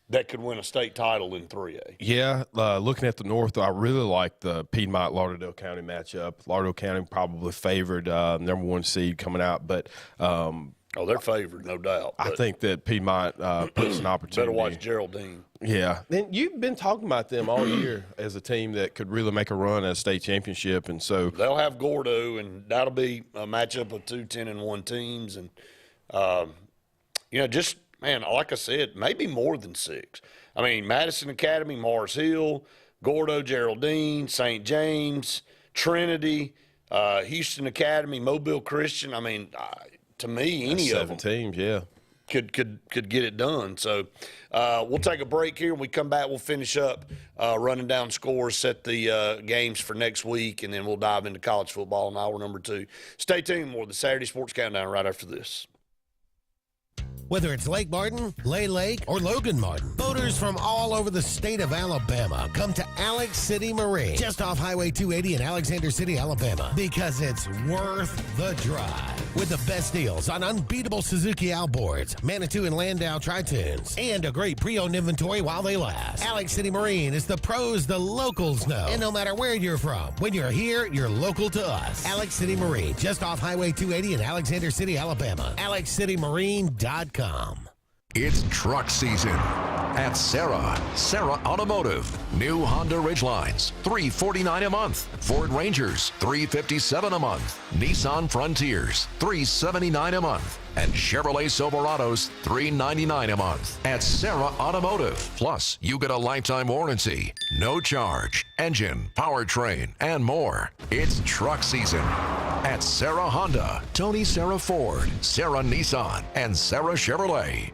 that could win a state title in 3A. Yeah, looking at the North, I really like the Piedmont-Lauderdale County matchup. Lauderdale County probably favored, number 1 seed coming out, but they're favored, no doubt. I think that Piedmont puts an opportunity. Better watch Geraldine. Yeah. And you've been talking about them all year as a team that could really make a run at a state championship, and so they'll have Gordo, and that'll be a matchup of 2 10-1 teams, and just, man, like I said, maybe more than 6. I mean, Madison Academy, Mars Hill, Gordo, Geraldine, St. James, Trinity, Houston Academy, Mobile Christian. I mean, to me, any of them 7 teams, yeah, could get it done. So we'll take a break here. When we come back, we'll finish up running down scores, set the games for next week, and then we'll dive into college football in hour number 2. Stay tuned. More of the Saturday Sports Countdown right after this. Whether it's Lake Martin, Lay Lake, or Logan Martin, boaters from all over the state of Alabama come to Alex City Marine, just off Highway 280 in Alexander City, Alabama, because it's worth the drive. With the best deals on unbeatable Suzuki outboards, Manitou and Landau Tritoons, and a great pre-owned inventory while they last. Alex City Marine is the pros the locals know. And no matter where you're from, when you're here, you're local to us. Alex City Marine, just off Highway 280 in Alexander City, Alabama. AlexCityMarine.com. It's truck season. At Sarah Automotive. New Honda Ridgelines, $349 a month. Ford Rangers, $357 a month. Nissan Frontiers, $379 a month. And Chevrolet Silverados, $399 a month. At Sarah Automotive. Plus, you get a lifetime warranty, no charge, engine, powertrain, and more. It's truck season at Sarah Honda, Tony Sarah Ford, Sarah Nissan, and Sarah Chevrolet.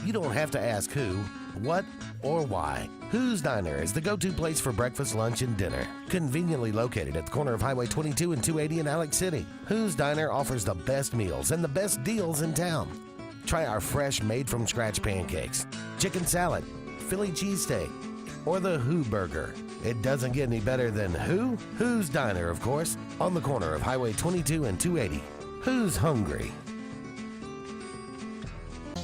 You don't have to ask who, what, or why. Who's Diner is the go-to place for breakfast, lunch, and dinner. Conveniently located at the corner of Highway 22 and 280 in Alex City, Who's Diner offers the best meals and the best deals in town. Try our fresh, made-from-scratch pancakes, chicken salad, Philly cheesesteak, or the Who Burger. It doesn't get any better than who? Who's Diner, of course, on the corner of Highway 22 and 280. Who's hungry?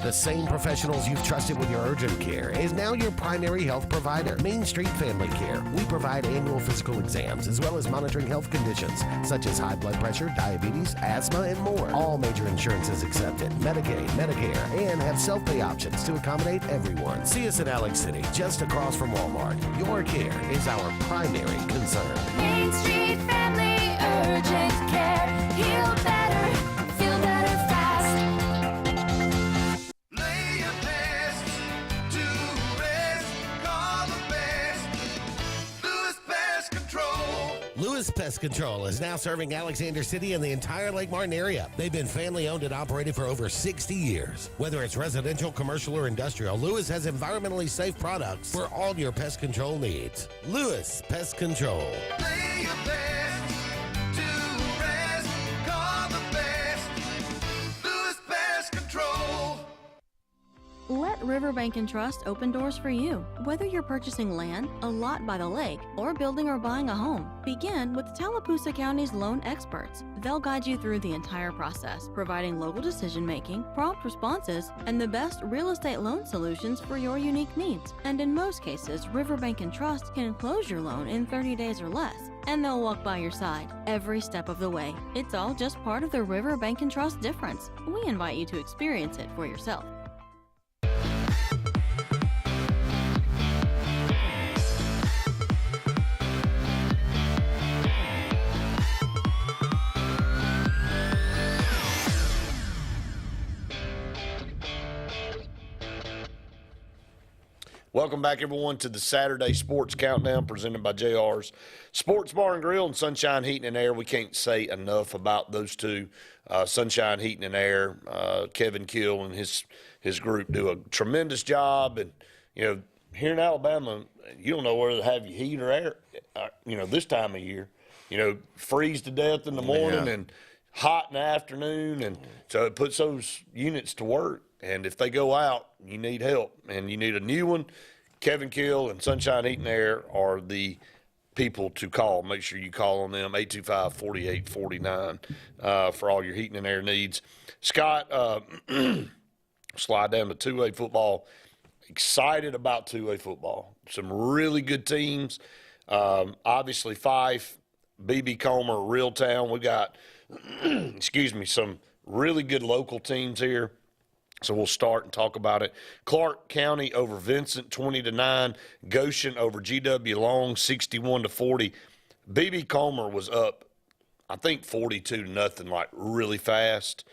The same professionals you've trusted with your urgent care is now your primary health provider, Main Street Family Care. We provide annual physical exams as well as monitoring health conditions such as high blood pressure, diabetes, asthma, and more. All major insurances accepted, Medicaid, Medicare, and have self-pay options to accommodate everyone. See us in Alex City, just across from Walmart. Your care is our primary concern. Main Street Family Urgent Care. Heal better, feel better fast. Lewis Pest Control is now serving Alexander City and the entire Lake Martin area. They've been family owned and operated for over 60 years. Whether it's residential, commercial, or industrial, Lewis has environmentally safe products for all your pest control needs. Lewis Pest Control. Lay your best to rest. Call the best. Lewis Pest Control. Let Riverbank and Trust open doors for you. Whether you're purchasing land, a lot by the lake, or building or buying a home, begin with Tallapoosa County's loan experts. They'll guide you through the entire process, providing local decision-making, prompt responses, and the best real estate loan solutions for your unique needs. And in most cases, Riverbank and Trust can close your loan in 30 days or less, and they'll walk by your side every step of the way. It's all just part of the Riverbank and Trust difference. We invite you to experience it for yourself. Welcome back, everyone, to the Saturday Sports Countdown presented by JR's Sports Bar and Grill and Sunshine Heating and Air. We can't say enough about those two. Sunshine Heating and Air, Kevin Kill and his group do a tremendous job. And, you know, here in Alabama, you don't know whether to have your heat or air, this time of year. You know, freeze to death in the morning and hot in the afternoon. And so it puts those units to work. And if they go out, you need help and you need a new one. Kevin Kill and Sunshine Heating and Air are the people to call. Make sure you call on them, 825-4849, for all your heating and air needs. Scott, slide down to 2A football. Excited about 2A football. Some really good teams. Obviously, Fife, BB Comer, Reeltown. We got, some really good local teams here. So we'll start and talk about it. Clark County over Vincent, 20-9. Goshen over GW Long, 61-40. BB Comer was up, I think 42-0, like really fast,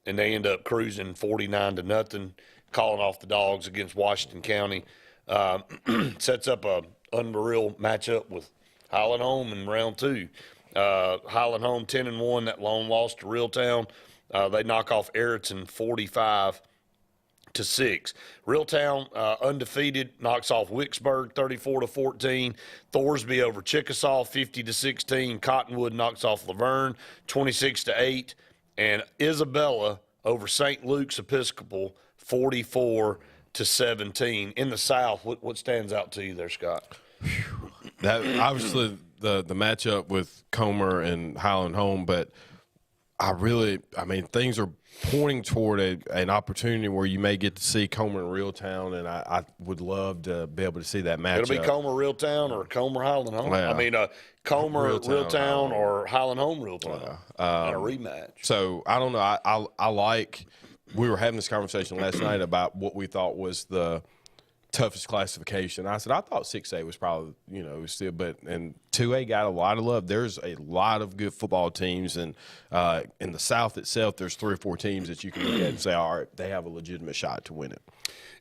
and they end up cruising 49-0, calling off the Dogs against Washington County. Sets up a unreal matchup with Highland Home in round 2. Highland Home 10-1. That lone loss to Reeltown. They knock off Ayrton 45-6. Reeltown, undefeated, knocks off Wicksburg 34-14. Thorsby over Chickasaw 50-16. Cottonwood knocks off Laverne 26-8. And Isabella over St. Luke's Episcopal 44-17. In the South, what stands out to you there, Scott? That obviously the matchup with Comer and Highland Home, but things are pointing toward an opportunity where you may get to see Comer and Reeltown, and I would love to be able to see that matchup. It'll be Comer Reeltown or Comer Highland Home. Yeah. Comer Reeltown or Highland Home Reeltown. A rematch. So I don't know. I like we were having this conversation last night about what we thought was the toughest classification. I said I thought 6A was probably, still, and 2A got a lot of love. There's a lot of good football teams, and in the South itself, there's 3 or 4 teams that you can look at and say, all right, they have a legitimate shot to win it.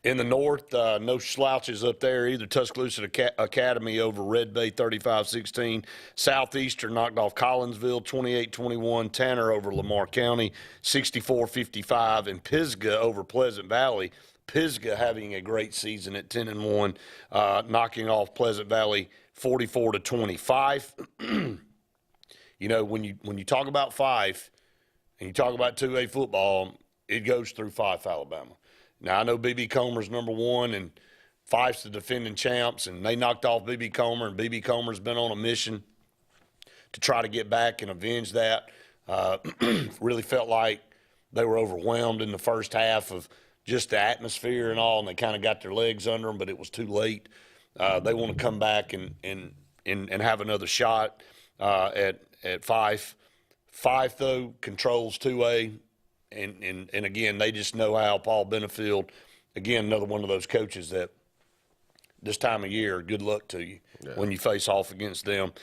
In the North, no slouches up there either. Tuscaloosa Academy over Red Bay 35-16. Southeastern knocked off Collinsville 28-21. Tanner over Lamar County 64-55. And Pisgah over Pleasant Valley. Pisgah having a great season at 10-1, knocking off Pleasant Valley 44-25. When you talk about 5 and you talk about 2A football, it goes through 5 Alabama. Now, I know B.B. Comer's number 1, and 5's the defending champs, and they knocked off B.B. Comer, and B.B. Comer's been on a mission to try to get back and avenge that. Really felt like they were overwhelmed in the first half of just the atmosphere and all, and they kind of got their legs under them, but it was too late. They want to come back and have another shot at 5. 5, though, controls 2A. And again, they just know how. Paul Benefield, again, another one of those coaches that this time of year, good luck to you when you face off against them.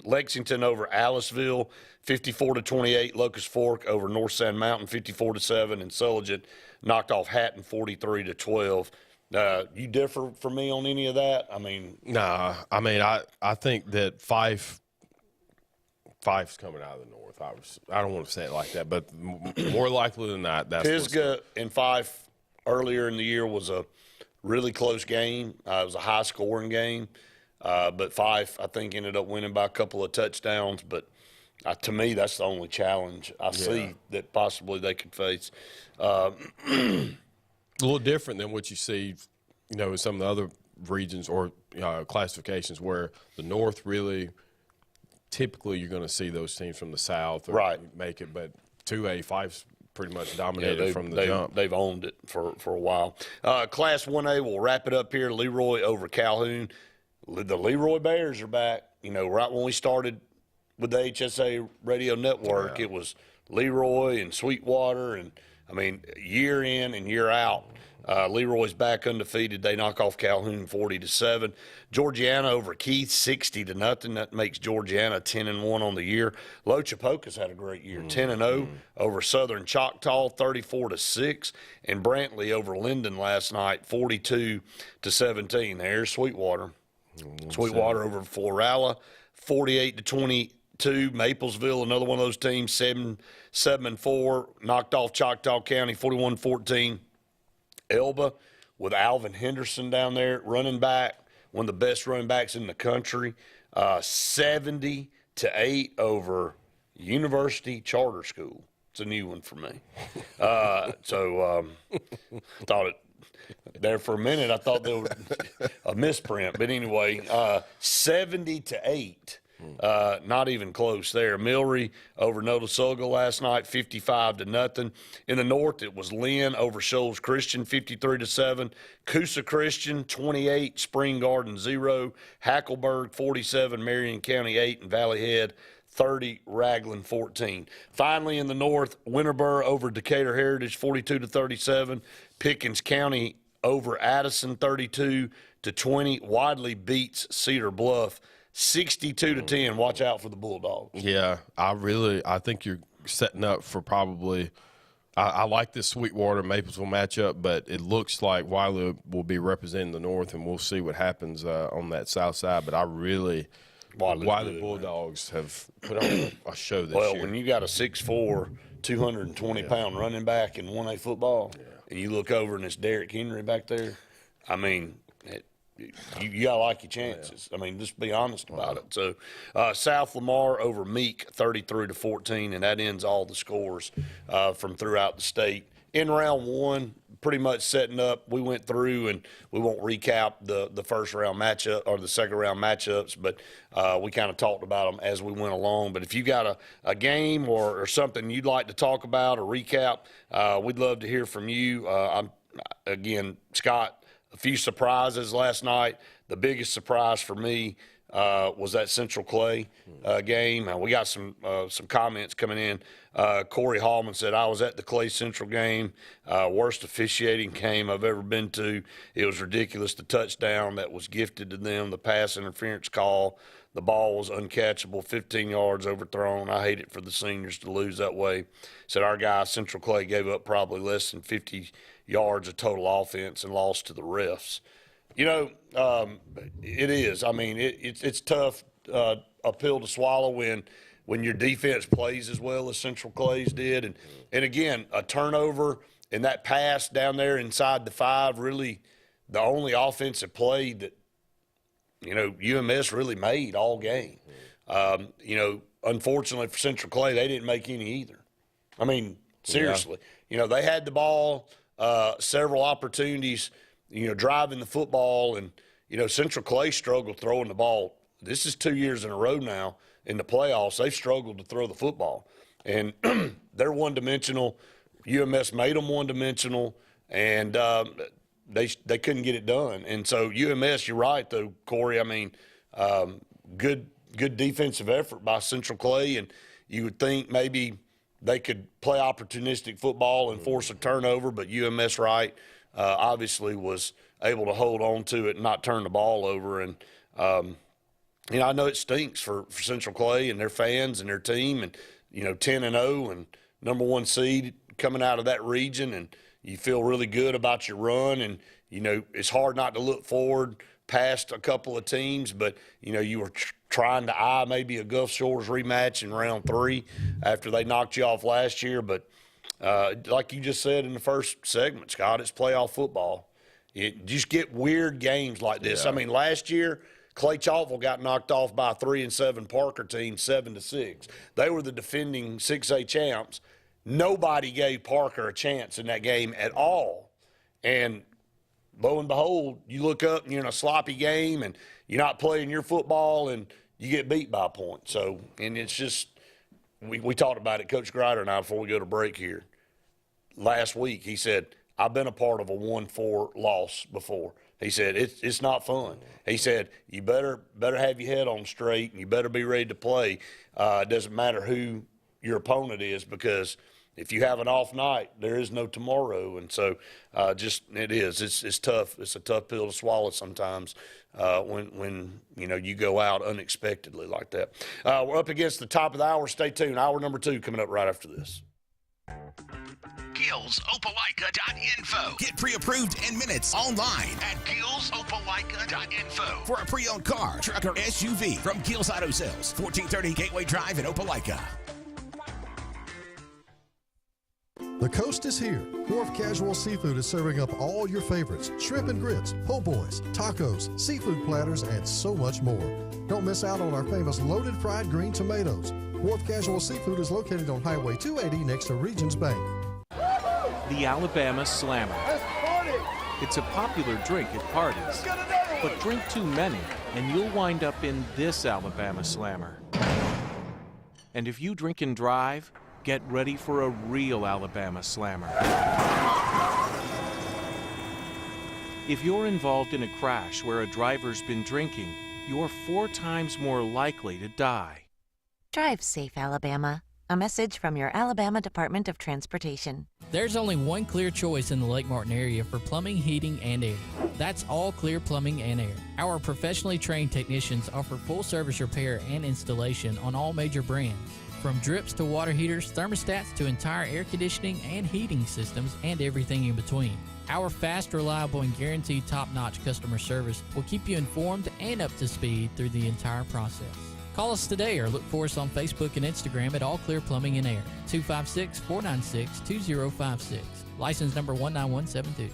Lexington over Aliceville, 54-28. Locust Fork over North Sand Mountain, 54-7. And Sulligent knocked off Hatton, 43-12. You differ from me on any of that? Nah. I think that Fife's coming out of the North. I don't want to say it like that, but more likely than not, that's Pisgah and Fife earlier in the year was a really close game. It was a high-scoring game, but Fife, I think, ended up winning by a couple of touchdowns. But to me, that's the only challenge I see that possibly they could face. A little different than what you see, in some of the other regions or classifications where the North really – typically you're going to see those teams from the South make it, but 2A, 5's pretty much dominated from the jump. They've owned it for a while. Class 1A, we'll wrap it up here. Leroy over Calhoun. The Leroy Bears are back. Right when we started with the AHSAA radio network, it was Leroy and Sweetwater, and, year in and year out. Leroy's back undefeated. They knock off Calhoun 40-7. Georgiana over Keith 60-0. That makes Georgiana 10-1 on the year. Lochapoka's had a great year, 10-0 over Southern Choctaw 34-6, and Brantley over Linden last night 42-17. There's Sweetwater. Sweetwater over Florala 48-22. Maplesville, another one of those teams, 7-4, knocked off Choctaw County 41-14. Elba with Alvin Henderson down there, running back, one of the best running backs in the country, 70-8 over University Charter School. It's a new one for me. Thought it there for a minute. I thought there was a misprint, but anyway, 70-8. Not even close there. Milry over Notasulga last night, 55-0. In the North, it was Lynn over Shoals Christian, 53-7. Coosa Christian, 28. Spring Garden 0. Hackleburg, 47. Marion County, 8. And Valley Head, 30. Raglan, 14. Finally, in the North, Winterboro over Decatur Heritage, 42-37. Pickens County over Addison, 32-20. Wadley beats Cedar Bluff, 62-10. Watch out for the Bulldogs. Yeah, I think you're setting up for probably I like this Sweetwater-Maplesville matchup, but it looks like Wiley will be representing the North, and we'll see what happens on that south side. But Wiley Bulldogs have put on a show this year. Well, when you got a 6'4", 220-pound running back in 1A football, and you look over and it's Derrick Henry back there, you got to like your chances. Just be honest about it. So, South Lamar over Meek, 33-14, and that ends all the scores from throughout the state. In round one, pretty much setting up. We went through, and we won't recap the first round matchup or the second round matchups, but we kind of talked about them as we went along. But if you got a game or something you'd like to talk about or recap, we'd love to hear from you. Again, Scott, a few surprises last night. The biggest surprise for me, was that Central Clay game. We got some comments coming in. Corey Hallman said, I was at the Clay Central game, worst officiating game I've ever been to. It was ridiculous, the touchdown that was gifted to them, the pass interference call. The ball was uncatchable, 15 yards overthrown. I hate it for the seniors to lose that way. Said our guy, Central Clay, gave up probably less than 50 yards of total offense and lost to the refs. You know, it is. I mean, it's tough, a pill to swallow when your defense plays as well as Central Clay's did. And again, a turnover and that pass down there inside the 5, really the only offensive play that, you know, UMS really made all game. You know, unfortunately for Central Clay, they didn't make any either. I mean, seriously. Yeah. You know, they had the ball, several opportunities, you know, driving the football. And, you know, Central Clay struggled throwing the ball. This is 2 years in a row now in the playoffs. They've struggled to throw the football. And they're one-dimensional. UMS made them one-dimensional. And they couldn't get it done. And so UMS, you're right, though, Corey. I mean, good defensive effort by Central Clay. And you would think maybe they could play opportunistic football and force a turnover, but UMS, right, obviously was able to hold on to it and not turn the ball over. And, you know, I know it stinks for Central Clay and their fans and their team and, you know, 10-0 and number 1 seed coming out of that region, and you feel really good about your run. And, you know, it's hard not to look forward past a couple of teams, but, you know, you were trying to eye maybe a Gulf Shores rematch in round 3 after they knocked you off last year. But like you just said in the first segment, Scott, it's playoff football. You just get weird games like this. Yeah. I mean, last year, Clay Chalkville got knocked off by a 3-7 Parker team, 7-6. They were the defending 6A champs. Nobody gave Parker a chance in that game at all. And lo and behold, you look up and you're in a sloppy game and you're not playing your football and you get beat by a point. So, and it's just, we talked about it, Coach Grider and I, before we go to break here. Last week, he said, I've been a part of a 1-4 loss before. He said, it's not fun. He said, you better have your head on straight and you better be ready to play. It doesn't matter who your opponent is, because if you have an off night, there is no tomorrow. And so it's tough. It's a tough pill to swallow sometimes when you know, you go out unexpectedly like that. We're up against the top of the hour. Stay tuned. Hour number 2 coming up right after this. GillsOpelika.info. Get pre-approved in minutes online at GillsOpelika.info for a pre-owned car, truck, or SUV from Gills Auto Sales, 1430 Gateway Drive in Opelika. The coast is here. Wharf Casual Seafood is serving up all your favorites: shrimp and grits, po' boys, tacos, seafood platters, and so much more. Don't miss out on our famous loaded fried green tomatoes. Wharf Casual Seafood is located on Highway 280 next to Regions Bank. The Alabama Slammer. It's a popular drink at parties, but drink too many and you'll wind up in this Alabama Slammer. And if you drink and drive, get ready for a real Alabama Slammer. If you're involved in a crash where a driver's been drinking, you're 4 times more likely to die. Drive safe, Alabama. A message from your Alabama Department of Transportation. There's only one clear choice in the Lake Martin area for plumbing, heating, and air. That's All Clear Plumbing and Air. Our professionally trained technicians offer full-service repair and installation on all major brands. From drips to water heaters, thermostats to entire air conditioning and heating systems, and everything in between. Our fast, reliable, and guaranteed top-notch customer service will keep you informed and up to speed through the entire process. Call us today or look for us on Facebook and Instagram at All Clear Plumbing and Air, 256-496-2056. License number 19172.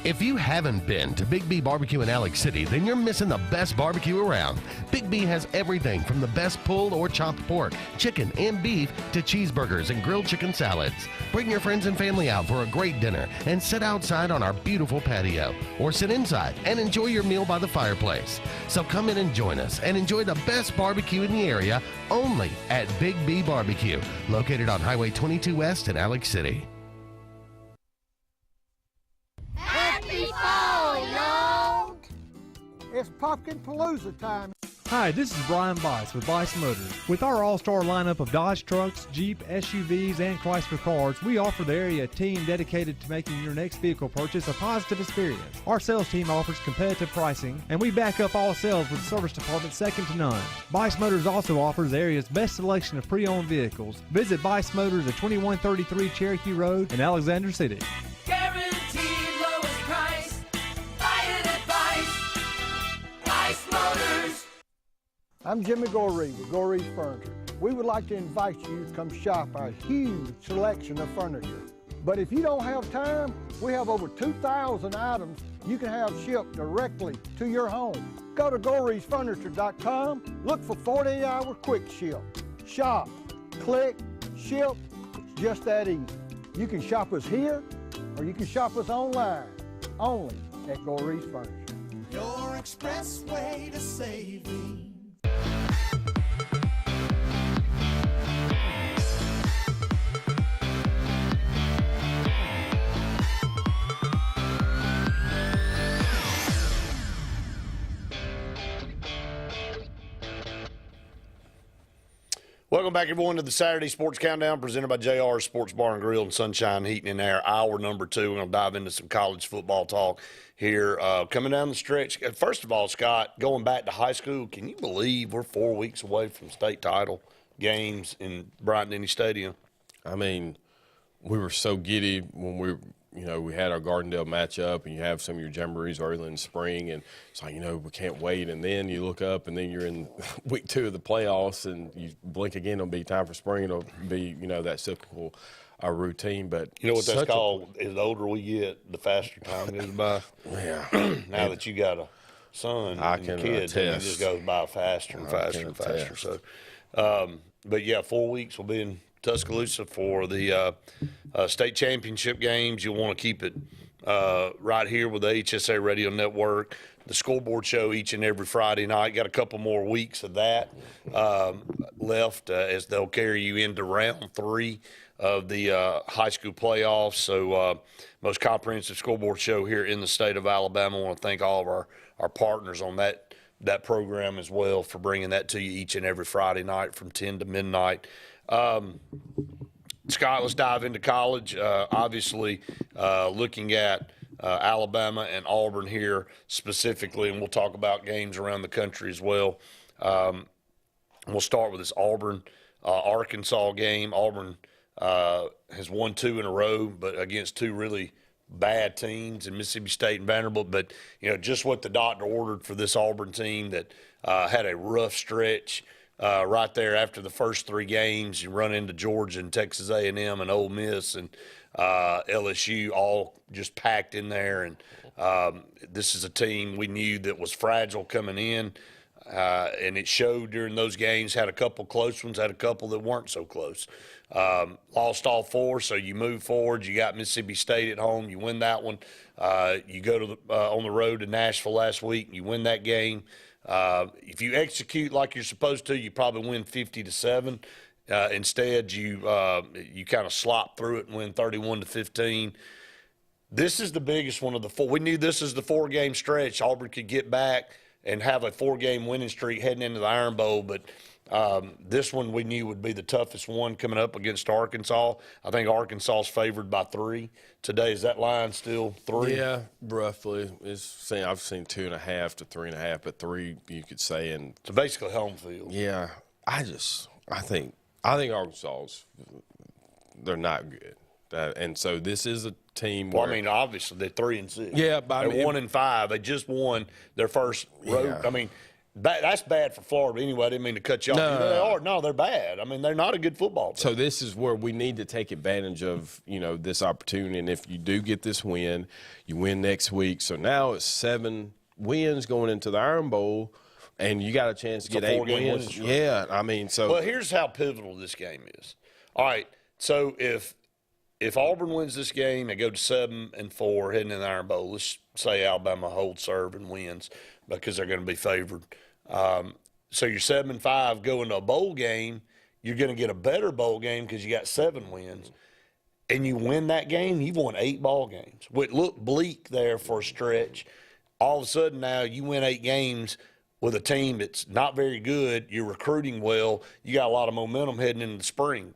If you haven't been to Big B Barbecue in Alex City, then you're missing the best barbecue around. Big B has everything from the best pulled or chopped pork, chicken, and beef to cheeseburgers and grilled chicken salads. Bring your friends and family out for a great dinner and sit outside on our beautiful patio, or sit inside and enjoy your meal by the fireplace. So come in and join us and enjoy the best barbecue in the area only at Big B Barbecue, located on Highway 22 West in Alex City. Happy fall, y'all! It's Pumpkin Palooza time. Hi, this is Brian Bice with Bice Motors. With our all-star lineup of Dodge trucks, Jeep, SUVs, and Chrysler cars, we offer the area team dedicated to making your next vehicle purchase a positive experience. Our sales team offers competitive pricing, and we back up all sales with a service department second to none. Bice Motors also offers the area's best selection of pre-owned vehicles. Visit Bice Motors at 2133 Cherokee Road in Alexander City. Guaranteed lowest price. Buy it at Bice Motors. I'm Jimmy Goree with Goree's Furniture. We would like to invite you to come shop our huge selection of furniture. But if you don't have time, we have over 2,000 items you can have shipped directly to your home. Go to GoreesFurniture.com, look for 48-hour quick ship. Shop, click, ship, it's just that easy. You can shop us here, or you can shop us online, only at Gorees Furniture. Your express way to saving. Welcome back, everyone, to the Saturday Sports Countdown presented by JR Sports Bar and Grill and Sunshine Heating and Air. Hour number 2. We're going to dive into some college football talk here. Coming down the stretch, first of all, Scott, going back to high school, can you believe we're 4 weeks away from state title games in Bryant-Denny Stadium? I mean, we were so giddy when we had our Gardendale matchup, and you have some of your jamborees early in the spring, and it's like, we can't wait. And then you look up, and then you're in week 2 of the playoffs, and you blink again, it'll be time for spring. It'll be, that cyclical routine. But you know what that's called? As the older we get, the faster time goes by. Yeah. Now that you got a son and kids, it just goes by faster and faster and faster. So, but yeah, 4 weeks will be in Tuscaloosa for the state championship games. You'll want to keep it right here with the AHSAA Radio Network. The scoreboard show each and every Friday night. Got a couple more weeks of that left as they'll carry you into round 3 of the high school playoffs. So most comprehensive scoreboard show here in the state of Alabama. I want to thank all of our partners on that program as well for bringing that to you each and every Friday night from 10 to midnight. Scott, let's dive into college. Obviously, looking at Alabama and Auburn here specifically, and we'll talk about games around the country as well. We'll start with this Auburn-Arkansas game. Auburn has won 2 in a row, but against 2 really bad teams in Mississippi State and Vanderbilt. But, just what the doctor ordered for this Auburn team that had a rough stretch. Right there after the first 3 games, you run into Georgia and Texas A&M and Ole Miss and LSU all just packed in there. And this is a team we knew that was fragile coming in, and it showed during those games. Had a couple close ones, had a couple that weren't so close. Lost all 4, so you move forward. You got Mississippi State at home. You win that one. You go to on the road to Nashville last week, and you win that game. If you execute like you're supposed to, you probably win 50-7. Instead, you kind of slop through it and win 31-15. This is the biggest one of the 4. We knew this is the 4-game stretch. Auburn could get back and have a 4-game winning streak heading into the Iron Bowl, but this one we knew would be the toughest one coming up against Arkansas. I think Arkansas is favored by 3 today. Is that line still 3? Yeah, roughly. I've seen 2.5 to 3.5, but 3 you could say. And so basically home field. Yeah, I think Arkansas's they're not good, and so this is a team. Well, I mean, obviously they're 3-6. Yeah, but they're 1-5. They just won their first road. Yeah. I mean. That's bad for Florida anyway. I didn't mean to cut you off. No, they're bad. I mean, they're not a good football team. So this is where we need to take advantage of, this opportunity. And if you do get this win, you win next week. So now it's 7 wins going into the Iron Bowl, and you got a chance to get 8 wins. Yeah, I mean, so. Well, here's how pivotal this game is. All right, so if Auburn wins this game, they go to 7-4 heading in the Iron Bowl. Let's say Alabama holds serve and wins because they're going to be favored. So you're 7-5 going to a bowl game. You're going to get a better bowl game because you got 7 wins. And you win that game, you've won 8 ball games. It looked bleak there for a stretch. all of a sudden now you win 8 games with a team that's not very good, you're recruiting well, you got a lot of momentum heading into the spring.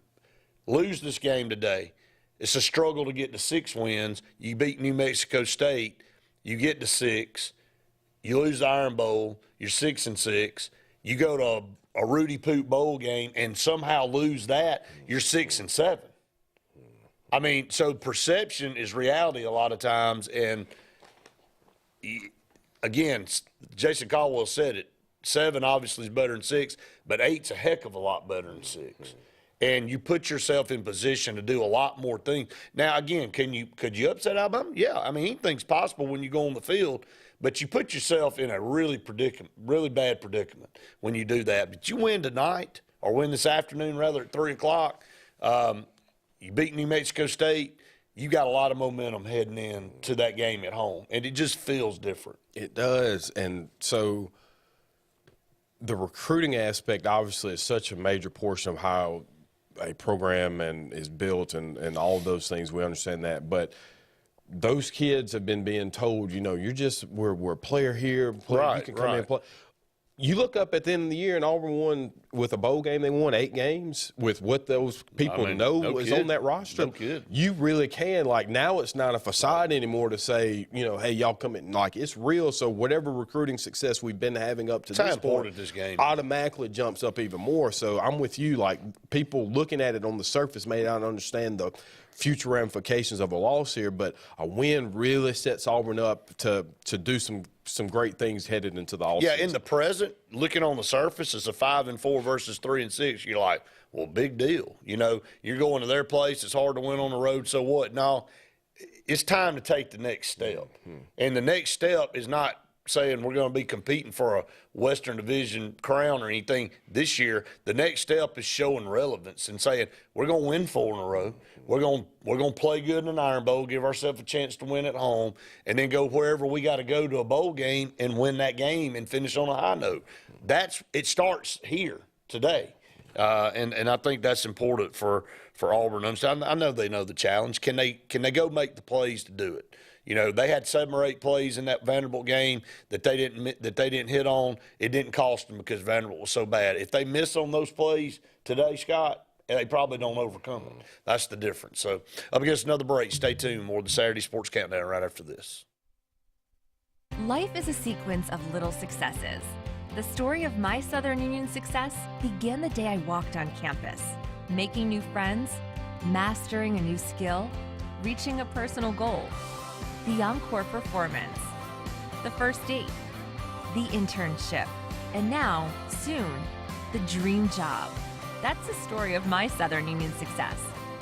Lose this game today. It's a struggle to get to 6 wins. You beat New Mexico State, you get to 6, you lose the Iron Bowl, you're 6-6. You go to a Rudy Poot Bowl game and somehow lose that, you're 6-7. I mean, so perception is reality a lot of times, and again, Jason Caldwell said it. 7 obviously is better than 6, but 8's a heck of a lot better than 6. And you put yourself in position to do a lot more things. Now, again, could you upset Alabama? Yeah, I mean, anything's possible when you go on the field, but you put yourself in a really bad predicament when you do that. But you win tonight, or win this afternoon rather at 3 o'clock. You beat New Mexico State. You got a lot of momentum heading in to that game at home, and it just feels different. It does, and so the recruiting aspect obviously is such a major portion of how a program is built and all of those things. We understand that, but those kids have been being told, we're a player here, you can come in and play. You look up at the end of the year, and Auburn won with a bowl game. They won 8 games with what those people know is on that roster. No kid. You really can. Like, now it's not a facade anymore to say, hey, y'all come in. Like, it's real. So whatever recruiting success we've been having up to this point, this game automatically jumps up even more. So I'm with you. Like, people looking at it on the surface may not understand the future ramifications of a loss here, but a win really sets Auburn up to do some great things headed into the offseason. Yeah, in the present, looking on the surface, it's a 5-4 versus 3-6. You're like, well, big deal. You're going to their place. It's hard to win on the road. So what? No, it's time to take the next step. And the next step is not saying we're going to be competing for a Western Division crown or anything this year. The next step is showing relevance and saying we're going to win 4 in a row. We're going to play good in an Iron Bowl, give ourselves a chance to win at home, and then go wherever we got to go to a bowl game and win that game and finish on a high note. It starts here today, and I think that's important for Auburn. I know they know the challenge. Can they go make the plays to do it? They had 7 or 8 plays in that Vanderbilt game that they didn't hit on. It didn't cost them because Vanderbilt was so bad. If they miss on those plays today, Scott, they probably don't overcome it. That's the difference. So up against another break. Stay tuned. More of the Saturday Sports Countdown right after this. Life is a sequence of little successes. The story of my Southern Union success began the day I walked on campus, making new friends, mastering a new skill, reaching a personal goal. The encore performance, the first date, the internship, and now, soon, the dream job. That's the story of my Southern Union success.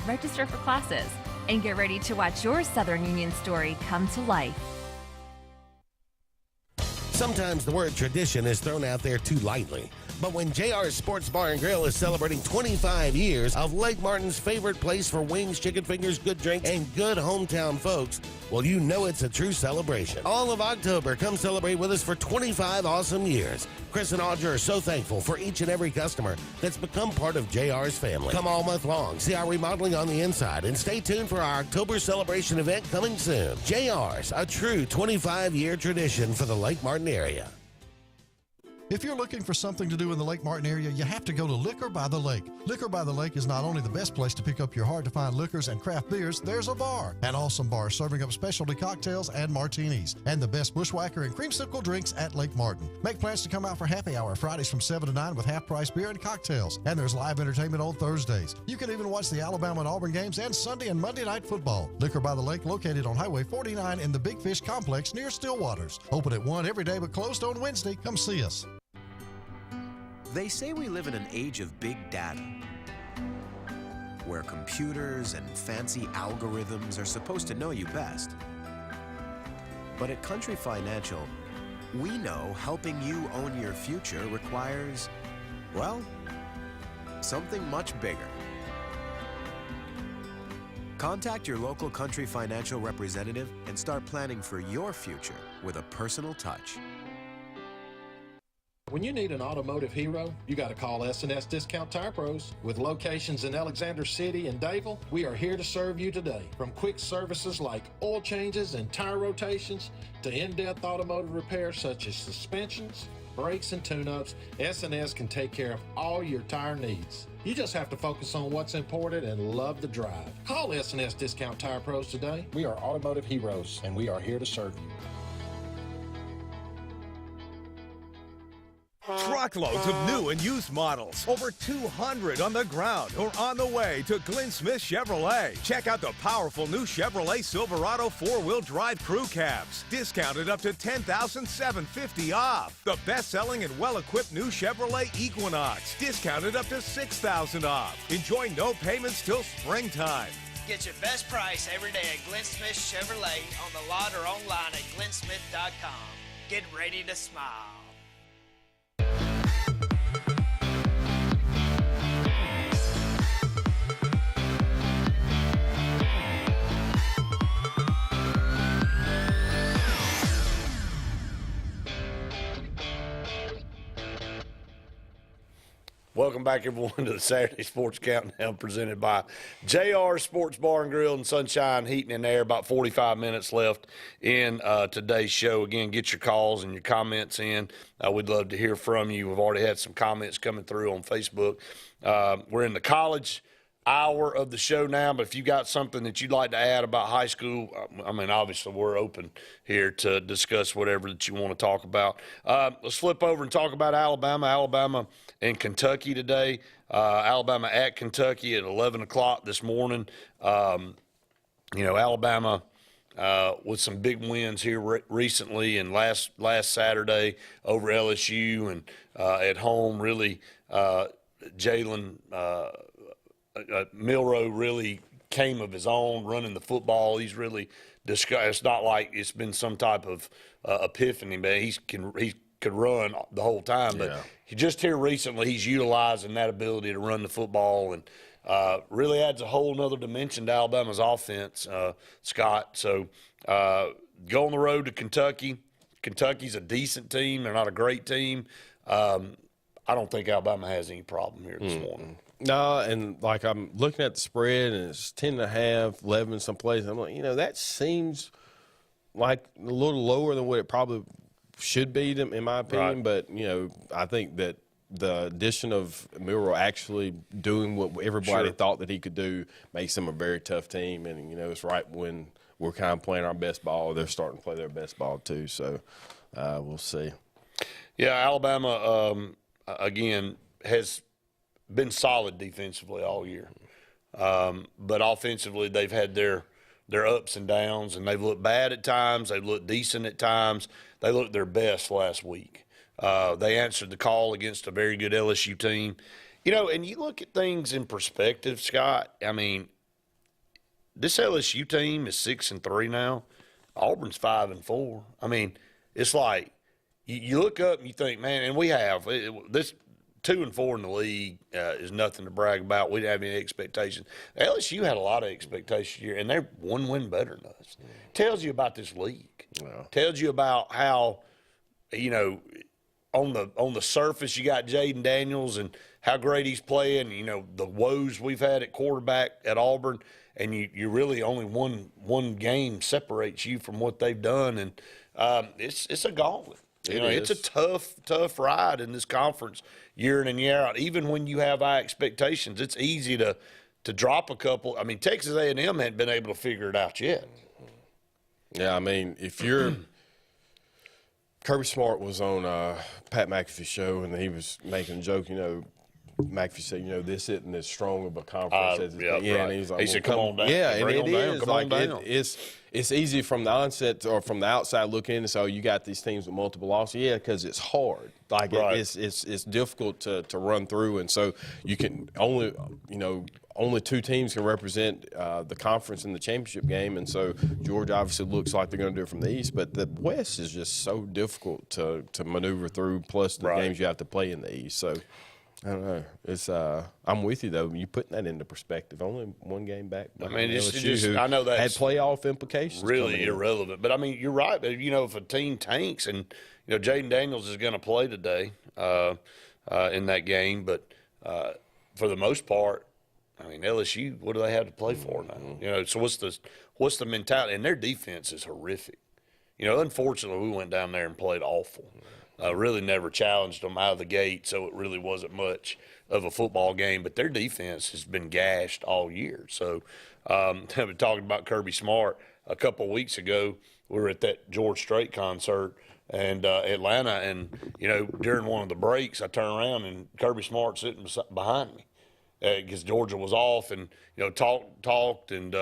Register for classes and get ready to watch your Southern Union story come to life. Sometimes the word tradition is thrown out there too lightly. But when JR's Sports Bar and Grill is celebrating 25 years of Lake Martin's favorite place for wings, chicken fingers, good drinks, and good hometown folks, well, you know it's a true celebration. All of October, come celebrate with us for 25 awesome years. Chris and Audra are so thankful for each and every customer that's become part of JR's family. Come all month long, see our remodeling on the inside, and stay tuned for our October celebration event coming soon. JR's, a true 25-year tradition for the Lake Martin area. If you're looking for something to do in the Lake Martin area, you have to go to Liquor by the Lake. Liquor by the Lake is not only the best place to pick up your hard-to-find liquors and craft beers, there's a bar. An awesome bar serving up specialty cocktails and martinis. And the best bushwhacker and creamsicle drinks at Lake Martin. Make plans to come out for happy hour Fridays from 7 to 9 with half-price beer and cocktails. And there's live entertainment on Thursdays. You can even watch the Alabama and Auburn games and Sunday and Monday night football. Liquor by the Lake located on Highway 49 in the Big Fish Complex near Stillwaters. Open at 1 every day but closed on Wednesday. Come see us. They say we live in an age of big data, where computers and fancy algorithms are supposed to know you best. But at Country Financial, we know helping you own your future requires, well, something much bigger. Contact your local Country Financial representative and start planning for your future with a personal touch. When you need an automotive hero, you got to call S&S Discount Tire Pros. With locations in Alexander City and Dayville, we are here to serve you today. From quick services like oil changes and tire rotations to in-depth automotive repairs such as suspensions, brakes, and tune-ups, S&S can take care of all your tire needs. You just have to focus on what's important and love the drive. Call S&S Discount Tire Pros today. We are automotive heroes, and we are here to serve you. Truckloads of new and used models. Over 200 on the ground or on the way to Glenn Smith Chevrolet. Check out the powerful new Chevrolet Silverado 4-wheel drive crew cabs. Discounted up to $10,750 off. The best-selling and well-equipped new Chevrolet Equinox. Discounted up to $6,000 off. Enjoy no payments till springtime. Get your best price every day at Glenn Smith Chevrolet on the lot or online at glennsmith.com. Get ready to smile. Welcome back, everyone, to the Saturday Sports Countdown presented by JR Sports Bar and Grill and Sunshine Heating and Air. About 45 minutes left in today's show. Again, get your calls and your comments in. We'd love to hear from you. We've already had some comments coming through on Facebook. We're in the college hour of the show now, but if you got something that you'd like to add about high school, I mean, obviously we're open here to discuss whatever that you want to talk about. Let's flip over and talk about Alabama and Kentucky today. Alabama at Kentucky at 11 o'clock this morning. Alabama with some big wins here recently and last Saturday over LSU and at home, really Jalen Milroe really came of his own running the football. He's really it's not like it's been some type of epiphany, man. He could run the whole time, but just here recently he's utilizing that ability to run the football and really adds a whole nother dimension to Alabama's offense, Scott. So go on the road to Kentucky. Kentucky's a decent team. They're not a great team. I don't think Alabama has any problem here this morning. No, and like I'm looking at the spread, and it's 10.5, 11 someplace. I'm like, that seems like a little lower than what it probably should be, in my opinion. Right. But, I think that the addition of Milroe actually doing what everybody thought that he could do makes them a very tough team. And, it's right when we're kind of playing our best ball, they're starting to play their best ball too. So we'll see. Yeah, Alabama, again, has been solid defensively all year. But offensively, they've had their ups and downs, and they've looked bad at times. They've looked decent at times. They looked their best last week. They answered the call against a very good LSU team. And you look at things in perspective, Scott. I mean, this LSU team is 6-3 now. Auburn's 5-4. I mean, it's like you look up and you think, man, and we have this 2-4 in the league is nothing to brag about. We didn't have any expectations. LSU had a lot of expectations here, and they're one win better than us. Tells you about this league. Yeah. Tells you about how, on the surface you got Jaden Daniels and how great he's playing. The woes we've had at quarterback at Auburn, and you really only one game separates you from what they've done, and it's a gauntlet. It's a tough ride in this conference year in and year out. Even when you have high expectations, it's easy to drop a couple. I mean, Texas A&M hadn't been able to figure it out yet. Yeah, I mean, if you're Kirby Smart was on Pat McAfee's show, and he was making a joke, McAfee said, this isn't as strong of a conference as it's been. Yeah, and he's like, he said, come on down. Yeah, and it is. Like, it's easy from the onset or from the outside looking in, so you got these teams with multiple losses. Yeah, because it's hard. Like, it's difficult to run through, and so you can only two teams can represent the conference in the championship game, and so Georgia obviously looks like they're going to do it from the East, but the West is just so difficult to maneuver through, plus the games you have to play in the East. So I don't know. It's I'm with you though. You putting that into perspective. Only one game back. I mean, LSU, I know that had playoff implications. Really irrelevant. But I mean, you're right. You know, if a team tanks, and you know, Jaden Daniels is going to play today in that game, but for the most part, I mean, LSU, what do they have to play for now? You know, so what's the mentality? And their defense is horrific. You know, unfortunately, we went down there and played awful. Really never challenged them out of the gate, so it really wasn't much of a football game. But their defense has been gashed all year. So, talking about Kirby Smart, a couple of weeks ago, we were at that George Strait concert in Atlanta, and, you know, during one of the breaks, I turned around and Kirby Smart sitting behind me because Georgia was off, and, you know, talked and,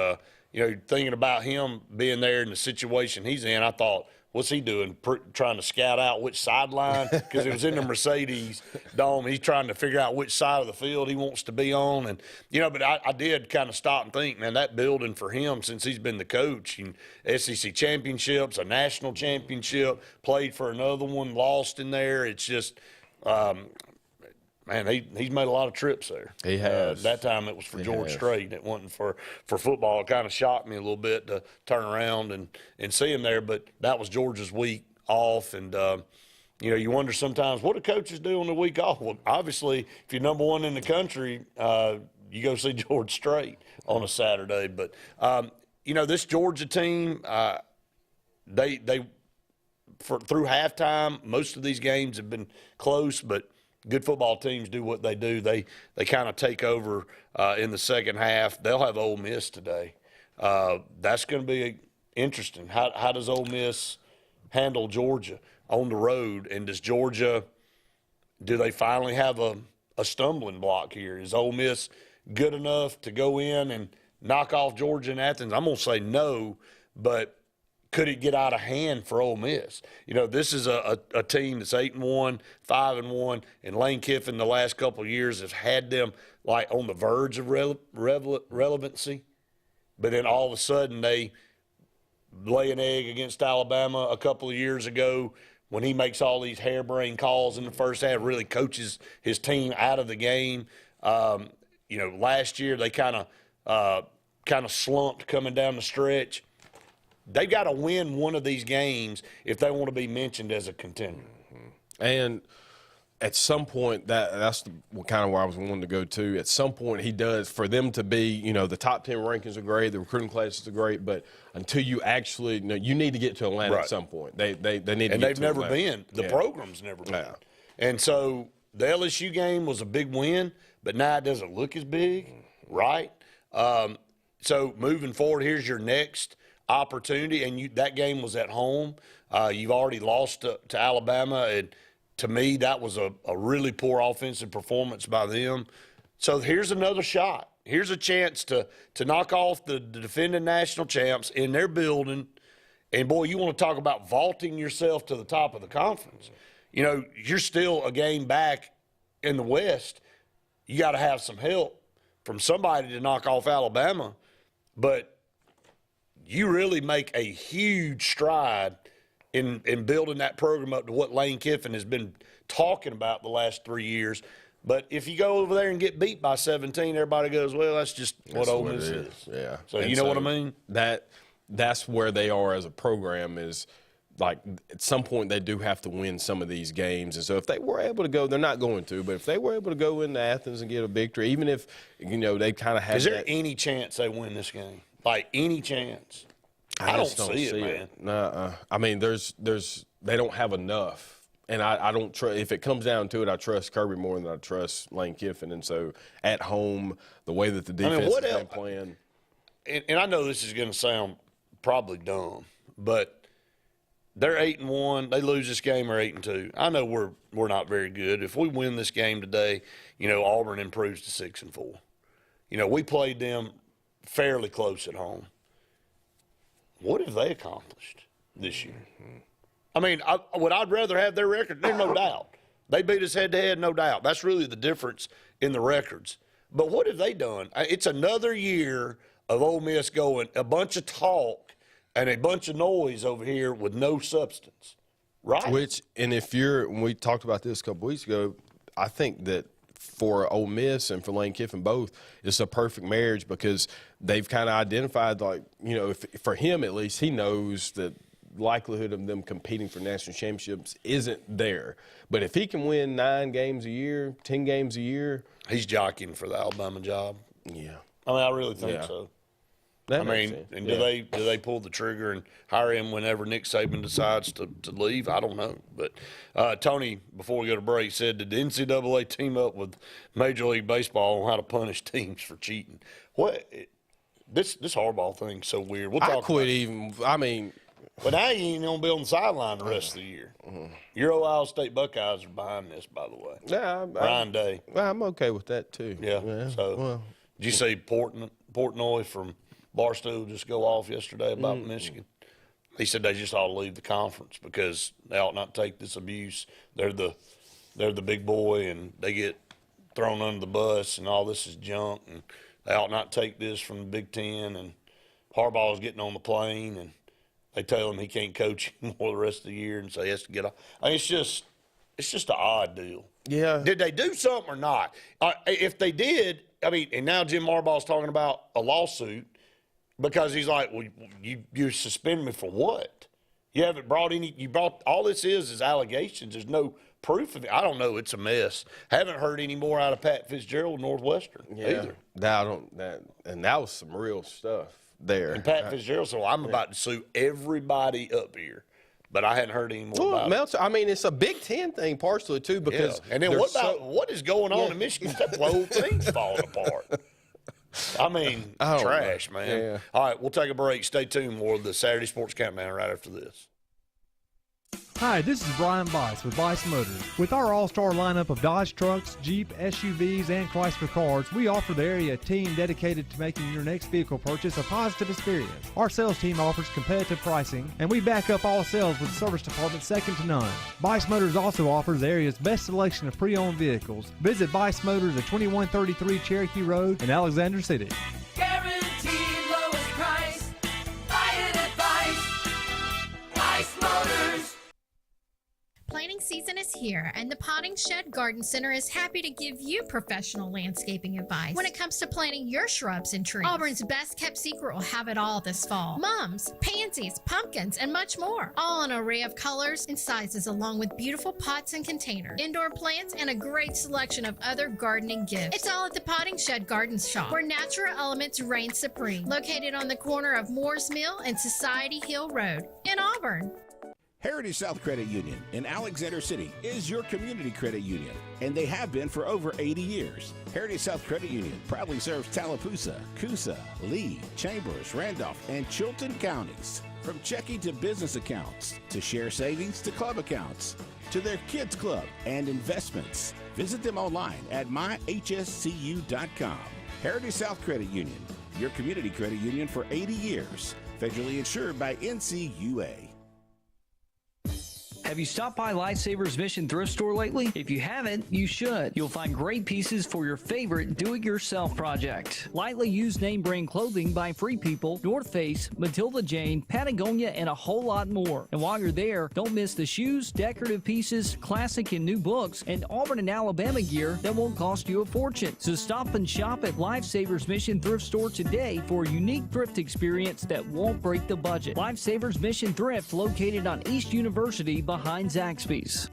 you know, thinking about him being there in the situation he's in, I thought, what's he doing, trying to scout out which sideline? Because it was in the Mercedes Dome. He's trying to figure out which side of the field he wants to be on. And, you know, but I did kind of stop and think, man, that building for him since he's been the coach, SEC championships, a national championship, played for another one, lost in there. It's just man, he's made a lot of trips there. He has. That time it was for George Strait. It wasn't for football. It kind of shocked me a little bit to turn around and see him there, but that was Georgia's week off. And, you know, you wonder sometimes, what do coaches do on the week off? Well, obviously, if you're number one in the country, you go see George Strait on a Saturday. But, you know, this Georgia team, through halftime, most of these games have been close, but good football teams do what they do. They kind of take over in the second half. They'll have Ole Miss today. That's going to be interesting. How does Ole Miss handle Georgia on the road? And does Georgia, do they finally have a stumbling block here? Is Ole Miss good enough to go in and knock off Georgia and Athens? I'm going to say no, but could it get out of hand for Ole Miss? You know, this is a team that's 8-1, 5-1, and Lane Kiffin the last couple of years has had them like on the verge of relevancy. But then all of a sudden they lay an egg against Alabama a couple of years ago when he makes all these harebrained calls in the first half, really coaches his team out of the game. You know, last year they kind of slumped coming down the stretch. They got to win one of these games if they want to be mentioned as a contender. And at some point, that's kind of where I was wanting to go to. At some point, he does, for them to be, you know, the top 10 rankings are great, the recruiting classes are great, but until you actually, you know, you need to get to Atlanta at some point. They need to get to Atlanta. And they've never been. The program's never been. Yeah. And so the LSU game was a big win, but now it doesn't look as big, right? So moving forward, here's your next opportunity, and that game was at home. You've already lost to Alabama, and to me, that was a really poor offensive performance by them. So here's another shot. Here's a chance to knock off the defending national champs in their building. And, boy, you want to talk about vaulting yourself to the top of the conference. You know, you're still a game back in the West. You got to have some help from somebody to knock off Alabama. But you really make a huge stride in building that program up to what Lane Kiffin has been talking about the last 3 years. But if you go over there and get beat by 17, everybody goes, well, that's just what Ole Miss is. Yeah. So you know what I mean? That's where they are as a program is, like, at some point they do have to win some of these games. And so if they were able to go, they're not going to, but if they were able to go into Athens and get a victory, even if, you know, they kind of have Is there any chance they win this game? Like, any chance? I don't see it, man. Nuh-uh. I mean, they don't have enough. And I don't trust, if it comes down to it, I trust Kirby more than I trust Lane Kiffin. And so at home, the way that the defense has been playing. And I know this is going to sound probably dumb, but they're 8-1. They lose this game, or 8-2. I know we're not very good. If we win this game today, you know, Auburn improves to 6-4. You know, we played them fairly close at home. What have they accomplished this year? I mean, I'd rather have their record. There's no doubt. They beat us head-to-head, no doubt. That's really the difference in the records. But what have they done? It's another year of Ole Miss going a bunch of talk and a bunch of noise over here with no substance, right? And we talked about this a couple weeks ago, I think that for Ole Miss and for Lane Kiffin both, it's a perfect marriage because they've kind of identified, like, you know, for him at least, he knows that likelihood of them competing for national championships isn't there. But if he can win 9 games a year, 10 games a year. He's jockeying for the Alabama job. Yeah. I mean, I really think so. That I makes mean, sense. and do they pull the trigger and hire him whenever Nick Saban decides to leave? I don't know. But Tony, before we go to break, said, did the NCAA team up with Major League Baseball on how to punish teams for cheating? What? This Harbaugh thing's so weird. We'll talk I quit about even. I mean. But now you ain't going to be on the sideline the rest of the year. Your Ohio State Buckeyes are behind this, by the way. Yeah, Ryan Day. Well, I'm okay with that, too. Yeah. So, did you see Portnoy from Barstool just go off yesterday about Michigan? He said they just ought to leave the conference because they ought not take this abuse. They're the big boy, and they get thrown under the bus, and all this is junk, and they ought not take this from the Big Ten. And Harbaugh is getting on the plane, and they tell him he can't coach anymore the rest of the year, and so he has to get off. I mean, it's just an odd deal. Yeah. Did they do something or not? If they did, I mean, and now Jim Harbaugh's talking about a lawsuit because he's like, well, you suspend me for what? You haven't brought any. You brought all this is allegations. There's no proof of it. I don't know. It's a mess. Haven't heard any more out of Pat Fitzgerald, Northwestern either. And that was some real stuff there. And Pat Fitzgerald said, well, I'm about to sue everybody up here. But I hadn't heard any more about Meltzer, I mean, it's a Big Ten thing partially, too, because And then what is going on in Michigan? The whole thing's falling apart. I mean, trash, man. Yeah. All right, we'll take a break. Stay tuned. More of the Saturday Sports Countdown right after this. Hi, this is Brian Bice with Bice Motors. With our all-star lineup of Dodge trucks, Jeep, SUVs, and Chrysler cars, we offer the area team dedicated to making your next vehicle purchase a positive experience. Our sales team offers competitive pricing, and we back up all sales with a service department second to none. Bice Motors also offers the area's best selection of pre-owned vehicles. Visit Bice Motors at 2133 Cherokee Road in Alexander City. Guaranteed lowest price. Buy it at Bice Motors. Planting season is here, and the Potting Shed Garden Center is happy to give you professional landscaping advice when it comes to planting your shrubs and trees. Auburn's best kept secret will have it all this fall. Mums, pansies, pumpkins, and much more. All in an array of colors and sizes, along with beautiful pots and containers, indoor plants, and a great selection of other gardening gifts. It's all at the Potting Shed Garden Shop, where natural elements reign supreme. Located on the corner of Moore's Mill and Society Hill Road in Auburn. Heritage South Credit Union in Alexander City is your community credit union, and they have been for over 80 years. Heritage South Credit Union proudly serves Tallapoosa, Coosa, Lee, Chambers, Randolph, and Chilton counties. From checking to business accounts, to share savings to club accounts, to their kids club and investments. Visit them online at myhscu.com. Heritage South Credit Union, your community credit union for 80 years. Federally insured by NCUA. Have you stopped by Lifesavers Mission Thrift Store lately? If you haven't, you should. You'll find great pieces for your favorite do-it-yourself project. Lightly used name brand clothing by Free People, North Face, Matilda Jane, Patagonia, and a whole lot more. And while you're there, don't miss the shoes, decorative pieces, classic and new books, and Auburn and Alabama gear that won't cost you a fortune. So stop and shop at Lifesavers Mission Thrift Store today for a unique thrift experience that won't break the budget. Lifesavers Mission Thrift, located on East University behind Zaxby's.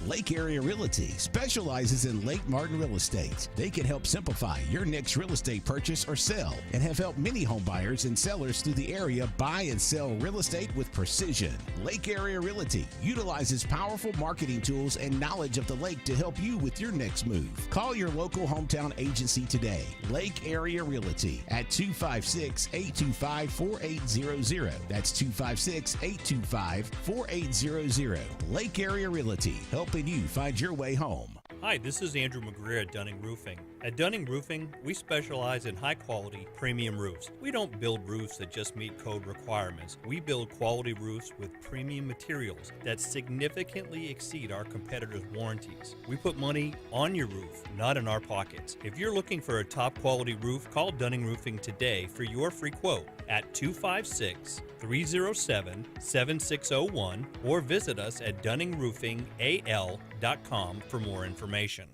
Lake Area Realty specializes in Lake Martin real estate. They can help simplify your next real estate purchase or sell and have helped many home buyers and sellers through the area buy and sell real estate with precision. Lake Area Realty utilizes powerful marketing tools and knowledge of the lake to help you with your next move. Call your local hometown agency today. Lake Area Realty at 256-825-4800. That's 256-825-4800. Lake Area Realty, helping you find your way home. Hi, this is Andrew McGreer at Dunning Roofing. At Dunning Roofing, we specialize in high-quality, premium roofs. We don't build roofs that just meet code requirements. We build quality roofs with premium materials that significantly exceed our competitors' warranties. We put money on your roof, not in our pockets. If you're looking for a top-quality roof, call Dunning Roofing today for your free quote at 256-307-7601 or visit us at DunningRoofingAL.com for more information.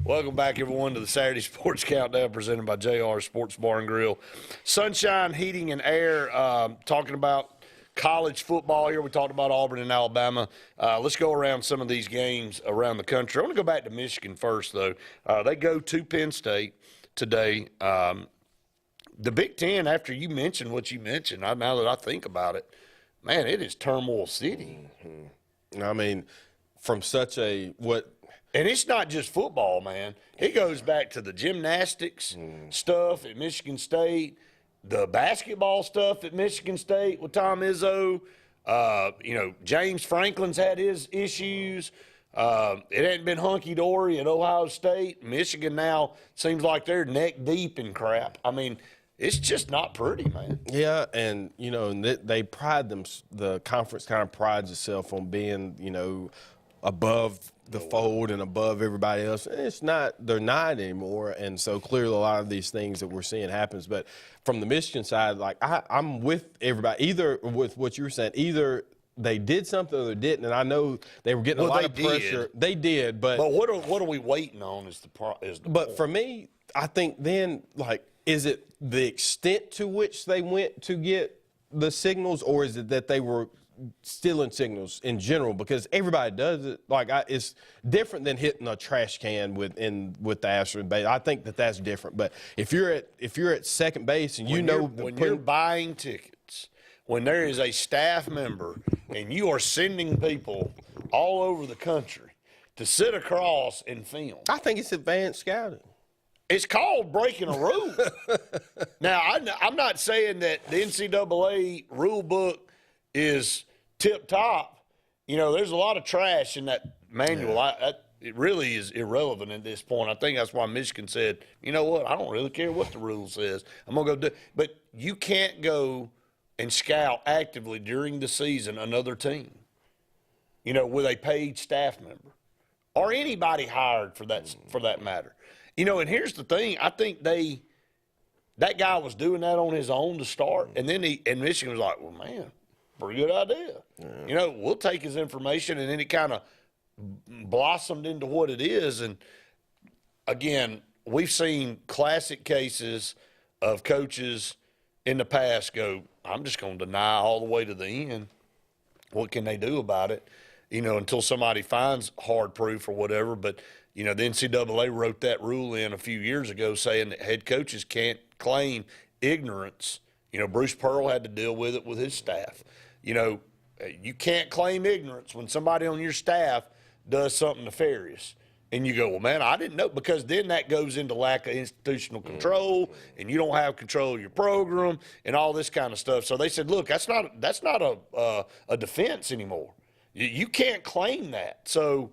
Welcome back, everyone, to the Saturday Sports Countdown presented by JR Sports Bar and Grill. Sunshine, Heating, and Air, talking about college football here. We talked about Auburn and Alabama. Let's go around some of these games around the country. I want to go back to Michigan first, though. They go to Penn State today. The Big Ten, after you mentioned what you mentioned, now that I think about it, man, it is turmoil city. Mm-hmm. I mean, from such a And it's not just football, man. It goes back to the gymnastics stuff at Michigan State, the basketball stuff at Michigan State with Tom Izzo. James Franklin's had his issues. It hadn't been hunky-dory at Ohio State. Michigan now seems like they're neck deep in crap. I mean, it's just not pretty, man. Yeah, and, they pride the conference kind of prides itself on being, above the fold and above everybody else. And they're not anymore. And so clearly a lot of these things that we're seeing happens. But from the Michigan side, I'm with everybody, either with what you were saying, either they did something or they didn't. And I know they were getting a lot of pressure. They did, but what are we waiting on is the But for me, I think then, is it the extent to which they went to get the signals, or is it that they were stealing signals in general? Because everybody does it. It's different than hitting a trash can with the Astros base. I think that's different. But if you're at second base and when you're buying tickets, when there is a staff member and you are sending people all over the country to sit across and film, I think it's advanced scouting. It's called breaking a rule. Now, I'm not saying that the NCAA rule book is tip-top. There's a lot of trash in that manual. Yeah. It really is irrelevant at this point. I think that's why Michigan said, you know what, I don't really care what the rule says. I'm going to go do it. But you can't go and scout actively during the season another team, with a paid staff member or anybody hired for that matter. And here's the thing. I think that guy was doing that on his own to start, and then Michigan was like, well, man, pretty good idea. Yeah. We'll take his information, and then it kind of blossomed into what it is. And, again, we've seen classic cases of coaches in the past go, I'm just going to deny all the way to the end. What can they do about it, until somebody finds hard proof or whatever. But, the NCAA wrote that rule in a few years ago saying that head coaches can't claim ignorance. Bruce Pearl had to deal with it with his staff. You can't claim ignorance when somebody on your staff does something nefarious. And you go, well, man, I didn't know, because then that goes into lack of institutional control, and you don't have control of your program and all this kind of stuff. So they said, look, that's not a defense anymore. You can't claim that. So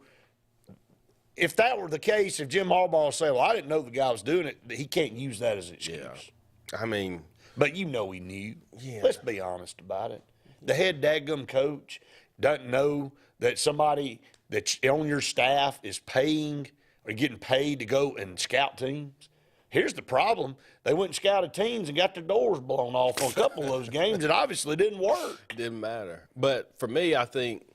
if that were the case, if Jim Harbaugh said, well, I didn't know the guy was doing it, he can't use that as an excuse. Yeah. I mean. But he knew. Yeah. Let's be honest about it. The head daggum coach doesn't know that somebody that's on your staff is paying or getting paid to go and scout teams. Here's the problem. They went and scouted teams and got their doors blown off on a couple of those games. It obviously didn't work. Didn't matter. But for me, I think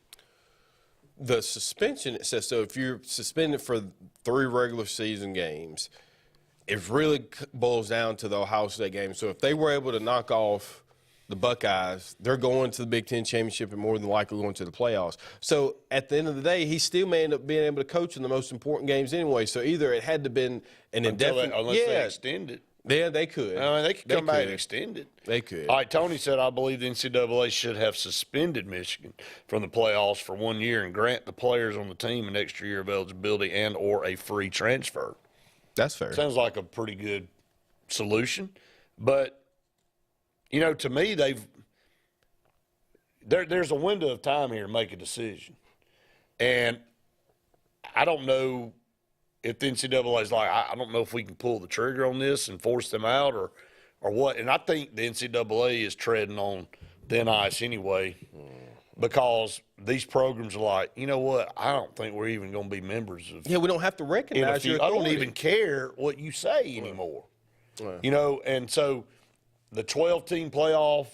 the suspension, it says, so if you're suspended for 3 regular season games, it really boils down to the Ohio State game. So if they were able to knock off the Buckeyes, they're going to the Big Ten championship and more than likely going to the playoffs. So at the end of the day, he still may end up being able to coach in the most important games anyway. So either it had to been an indefinite, unless they extend it. Yeah, they could. I mean, they could come back and extend it. They could. All right, Tony said, I believe the NCAA should have suspended Michigan from the playoffs for 1 year and grant the players on the team an extra year of eligibility and or a free transfer. That's fair. Sounds like a pretty good solution. But, you know, to me, there's a window of time here to make a decision. And I don't know if the NCAA is like, I don't know if we can pull the trigger on this and force them out or what. And I think the NCAA is treading on thin ice anyway because these programs are like, you know what, I don't think we're even going to be members of. Yeah, we don't have to recognize your authority. I don't even care what you say anymore. Right. You know, and so the 12-team playoff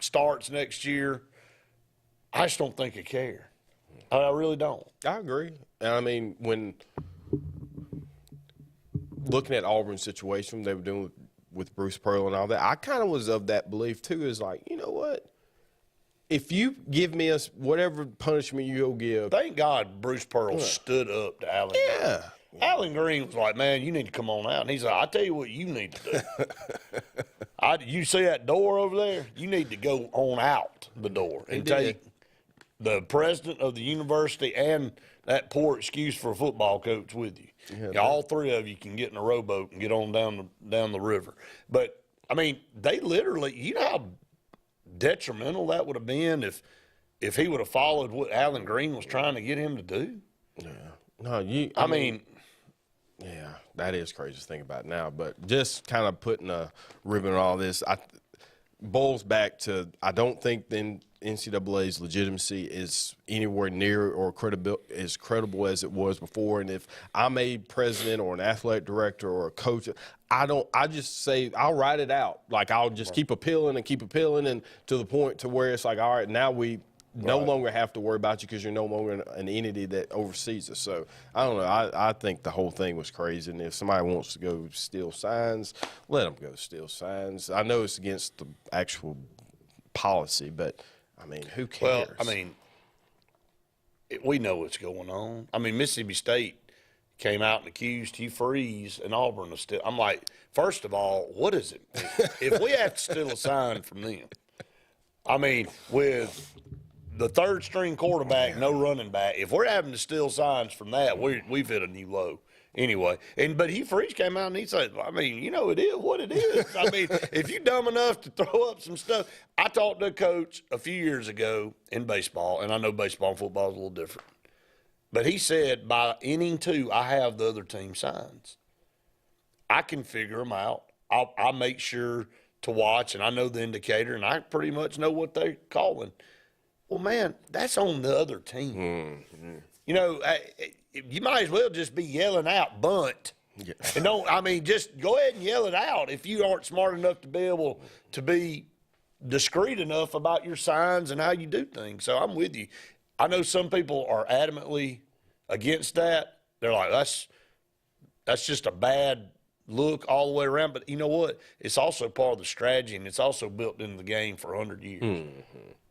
starts next year. I just don't think I care. I really don't. I agree. And I mean, when looking at Auburn's situation, they were doing with Bruce Pearl and all that, I kind of was of that belief too. Is like, you know what? If you give me us whatever punishment you'll give. Thank God Bruce Pearl stood up to Alan Green. Alan Green was like, man, you need to come on out. And he's like, I'll tell you what you need to do. You see that door over there? You need to go on out the door and take the president of the university and that poor excuse for a football coach with you. Yeah, all three of you can get in a rowboat and get on down the river. But, I mean, they literally, you know how detrimental that would have been if he would have followed what Alan Green was trying to get him to do? Yeah. No, I mean, yeah, that is crazy to think about now. But just kind of putting a ribbon on all this, boils back to I don't think the NCAA's legitimacy is anywhere near or as credible as it was before. And if I'm a president or an athletic director or a coach, I just say I'll write it out. Like I'll just keep appealing and to the point to where it's like, all right, now we no longer have to worry about you because you're no longer an entity that oversees us. So I don't know. I think the whole thing was crazy. And if somebody wants to go steal signs, let them go steal signs. I know it's against the actual policy, but I mean, who cares? Well, I mean, we know what's going on. I mean, Mississippi State came out and accused Hugh Freeze and Auburn of stealing. I'm like, first of all, what is it? If we have to steal a sign from them, I mean, with the third-string quarterback, no running back, if we're having to steal signs from that, we've hit a new low. Anyway, but Hugh Freeze came out and he said, I mean, you know, it is what it is. I mean, if you're dumb enough to throw up some stuff. I talked to a coach a few years ago in baseball, and I know baseball and football is a little different. But he said, by inning 2, I have the other team signs. I can figure them out. I'll make sure to watch, and I know the indicator, and I pretty much know what they're calling. Well, man, that's on the other team. Mm-hmm. You know, you might as well just be yelling out bunt. Yeah. And just go ahead and yell it out if you aren't smart enough to be able to be discreet enough about your signs and how you do things. So I'm with you. I know some people are adamantly against that. They're like, that's just a bad look all the way around. But you know what? It's also part of the strategy, and it's also built into the game for 100 years. Mm-hmm.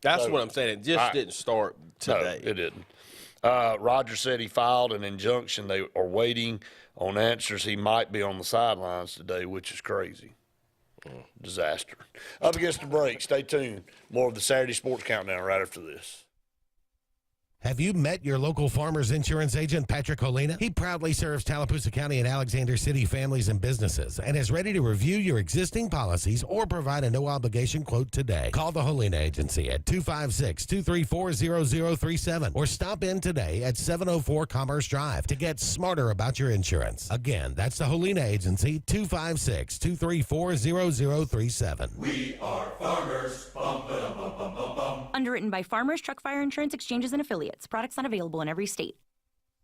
That's what I'm saying. It just didn't start today. No, it didn't. Roger said he filed an injunction. They are waiting on answers. He might be on the sidelines today, which is crazy. Disaster. Up against the break. Stay tuned. More of the Saturday Sports Countdown right after this. Have you met your local Farmers Insurance agent, Patrick Holina? He proudly serves Tallapoosa County and Alexander City families and businesses and is ready to review your existing policies or provide a no-obligation quote today. Call the Holina Agency at 256-234-0037 or stop in today at 704 Commerce Drive to get smarter about your insurance. Again, that's the Holina Agency, 256-234-0037. We are farmers. Bum, ba-dum, bum, bum, bum, bum. Underwritten by Farmers Truck Fire Insurance Exchanges and Affiliates. Products not available in every state.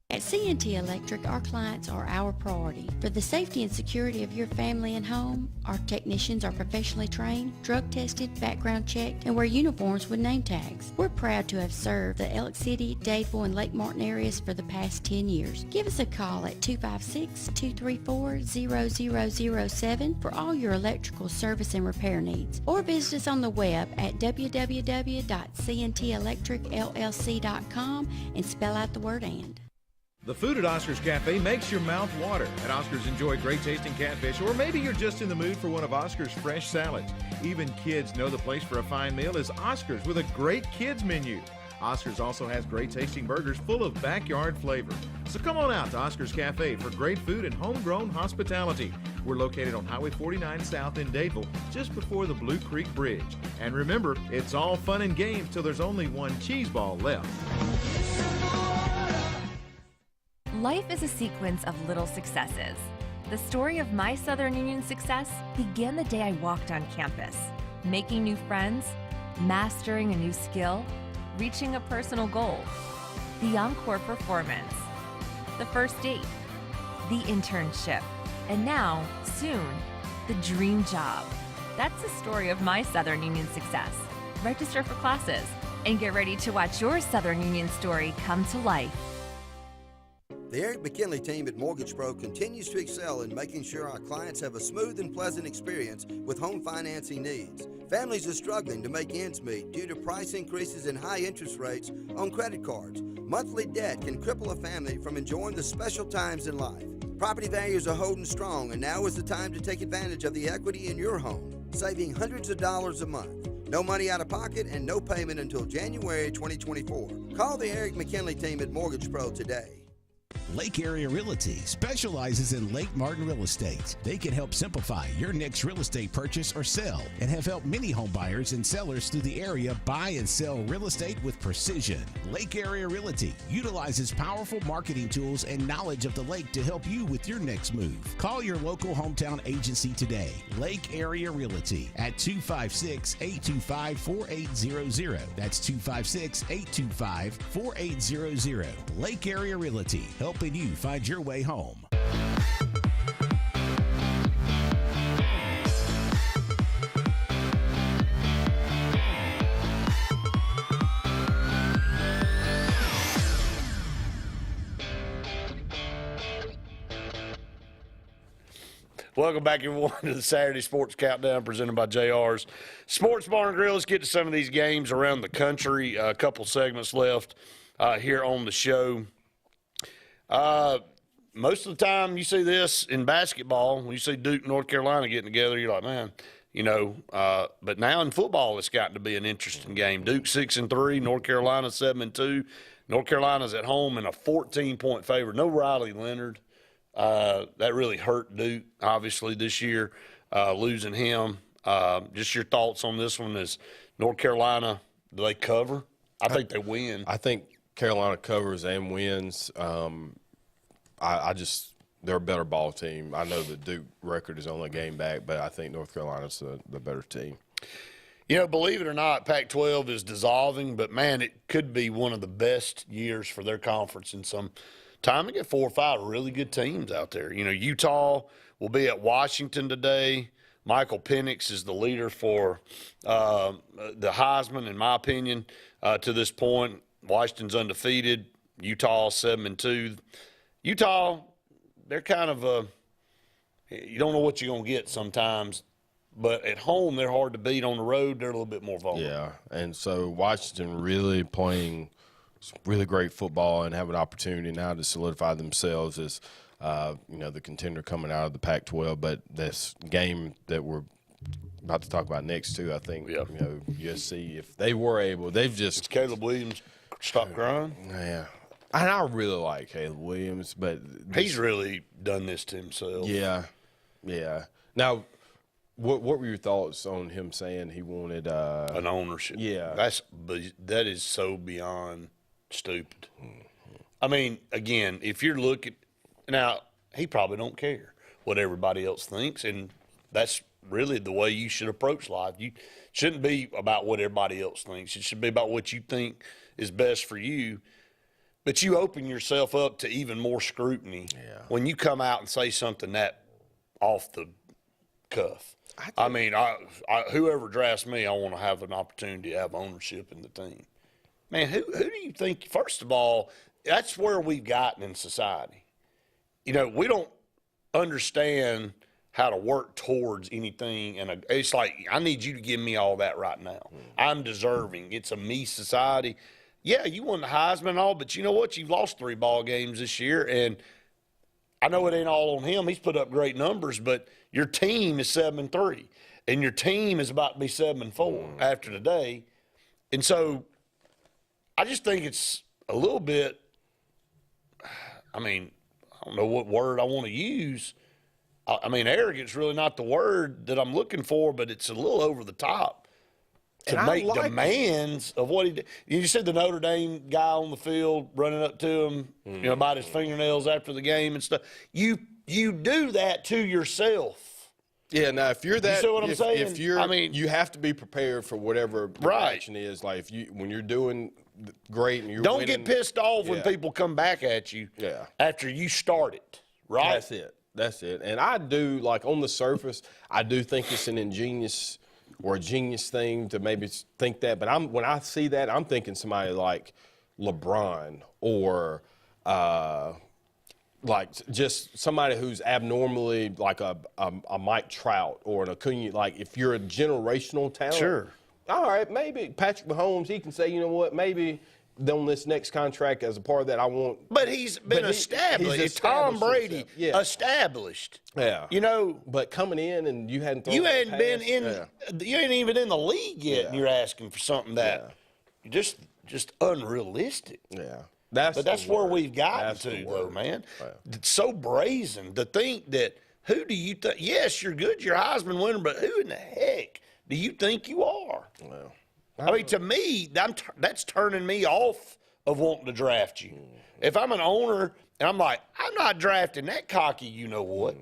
At C&T Electric, our clients are our priority. For the safety and security of your family and home, our technicians are professionally trained, drug tested, background checked, and wear uniforms with name tags. We're proud to have served the Elk City, Dadeville, and Lake Martin areas for the past 10 years. Give us a call at 256-234-0007 for all your electrical service and repair needs, or visit us on the web at www.cntelectricllc.com and spell out the word "and." The food at Oscar's Cafe makes your mouth water. At Oscar's, enjoy great tasting catfish, or maybe you're just in the mood for one of Oscar's fresh salads. Even kids know the place for a fine meal is Oscar's with a great kids menu. Oscar's also has great tasting burgers full of backyard flavor. So come on out to Oscar's Cafe for great food and homegrown hospitality. We're located on Highway 49 South in Dadeville, just before the Blue Creek Bridge. And remember, it's all fun and games till there's only one cheese ball left. Life is a sequence of little successes. The story of my Southern Union success began the day I walked on campus, making new friends, mastering a new skill, reaching a personal goal, the encore performance, the first date, the internship, and now, soon, the dream job. That's the story of my Southern Union success. Register for classes and get ready to watch your Southern Union story come to life. The Eric McKinley team at Mortgage Pro continues to excel in making sure our clients have a smooth and pleasant experience with home financing needs. Families are struggling to make ends meet due to price increases and high interest rates on credit cards. Monthly debt can cripple a family from enjoying the special times in life. Property values are holding strong, and now is the time to take advantage of the equity in your home, saving hundreds of dollars a month. No money out of pocket and no payment until January 2024. Call the Eric McKinley team at Mortgage Pro today. Lake Area Realty specializes in Lake Martin real estate. They can help simplify your next real estate purchase or sell and have helped many home buyers and sellers through the area buy and sell real estate with precision. Lake Area Realty utilizes powerful marketing tools and knowledge of the lake to help you with your next move. Call your local hometown agency today. Lake Area Realty at 256-825-4800. That's 256-825-4800. Lake Area Realty, helping you find your way home. Welcome back, everyone, to the Saturday Sports Countdown presented by JR's Sports Bar and Grill. Let's get to some of these games around the country. A couple segments left here on the show. Most of the time you see this in basketball. When you see Duke and North Carolina getting together, you're like, man, but now in football it's gotten to be an interesting game. Duke 6-3, North Carolina 7-2. North Carolina's at home and a 14-point favorite. No Riley Leonard. That really hurt Duke, obviously, this year, losing him. Just your thoughts on this one. Is North Carolina, do they cover? I think they win. I think Carolina covers and wins. They're a better ball team. I know the Duke record is only a game back, but I think North Carolina's the better team. Believe it or not, Pac-12 is dissolving, but, man, it could be one of the best years for their conference in some time. To get 4 or 5 really good teams out there. Utah will be at Washington today. Michael Penix is the leader for the Heisman, in my opinion, to this point. Washington's undefeated. Utah 7-2. Utah, they're kind of you don't know what you're going to get sometimes. But at home, they're hard to beat. On the road, they're a little bit more vulnerable. Yeah, and so Washington really playing really great football and have an opportunity now to solidify themselves as, the contender coming out of the Pac-12. But this game that we're about to talk about next, too, I think, USC, if they were able, they've just – Is Caleb Williams stop crying? Yeah. And I really like Caleb Williams, but – He's really done this to himself. Yeah. Now – What were your thoughts on him saying he wanted an ownership? Yeah, that is so beyond stupid. I mean, again, if you're looking now, he probably don't care what everybody else thinks, and that's really the way you should approach life. You shouldn't be about what everybody else thinks. It should be about what you think is best for you. But you open yourself up to even more scrutiny when you come out and say something that off the cuff. I mean, whoever drafts me, I want to have an opportunity to have ownership in the team. Man, who do you think? First of all, that's where we've gotten in society. We don't understand how to work towards anything, and it's like I need you to give me all that right now. I'm deserving. It's a me society. yeah, you won the Heisman and all, but you know what? You've lost 3 ball games this year, and I know it ain't all on him. He's put up great numbers, but your team is 7-3, and your team is about to be 7-4 after today. And so I just think it's a little bit, I mean, I don't know what word I want to use. I mean, arrogance really not the word that I'm looking for, but it's a little over the top to make demands of what he did. You said the Notre Dame guy on the field running up to him, you know, about his fingernails after the game and stuff. You do that to yourself. Yeah, now if you're that, you see what I'm saying? If you're, I mean, you have to be prepared for whatever the reaction is. Like when you're doing great and you're don't winning, get pissed off when people come back at you. After you started, right? That's it. And I do, like, on the surface, I do think it's an ingenious or a genius thing to maybe think that. But when I see that, I'm thinking somebody like LeBron or like just somebody who's abnormally like a Mike Trout or an Acuna. Like, if you're a generational talent. Sure. All right, maybe Patrick Mahomes, he can say, you know what, maybe on this next contract as a part of that, I want. But he's been established. He's Tom Brady established. Yeah. You know. But coming in and you hadn't thrown you that hadn't pass, been in. You ain't even in the league yet, and you're asking for something that just unrealistic. Yeah. That's where we've gotten to, though, man. It's so brazen to think that. Who do you think? Yes, you're good. You're a Heisman winner, but who in the heck do you think you are? Well. I mean, to me, that's turning me off of wanting to draft you. If I'm an owner and I'm like, I'm not drafting that cocky you-know-what.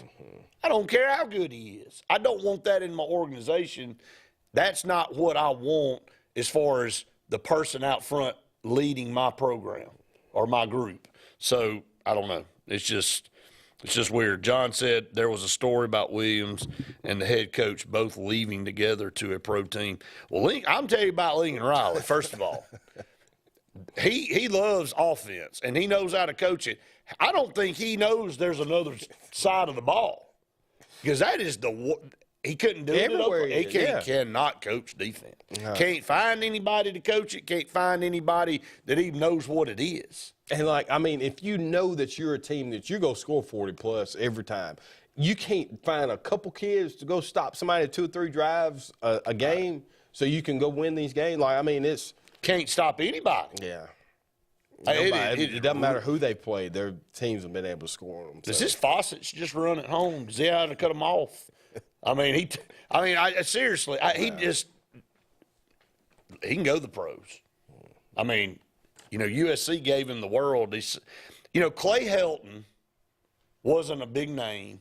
I don't care how good he is. I don't want that in my organization. That's not what I want as far as the person out front leading my program or my group. So, I don't know. It's just weird. John said there was a story about Williams and the head coach both leaving together to a pro team. Well, I'm telling you about Lincoln Riley, first of all. He loves offense, and he knows how to coach it. I don't think he knows there's another side of the ball because that is he couldn't do everywhere it. He cannot coach defense. No. Can't find anybody to coach it. Can't find anybody that even knows what it is. And, like, I mean, if you know that you're a team that you're going to score 40-plus every time, you can't find a couple kids to go stop somebody 2 or 3 drives a game so you can go win these games. Like, I mean, it's – can't stop anybody. Yeah. It doesn't matter who they play. Their teams have been able to score on them. Does this Fawcett's just run at home? Does he have to cut them off? I mean, seriously, he can go to the pros. I mean – you know, USC gave him the world. You know, Clay Helton wasn't a big name,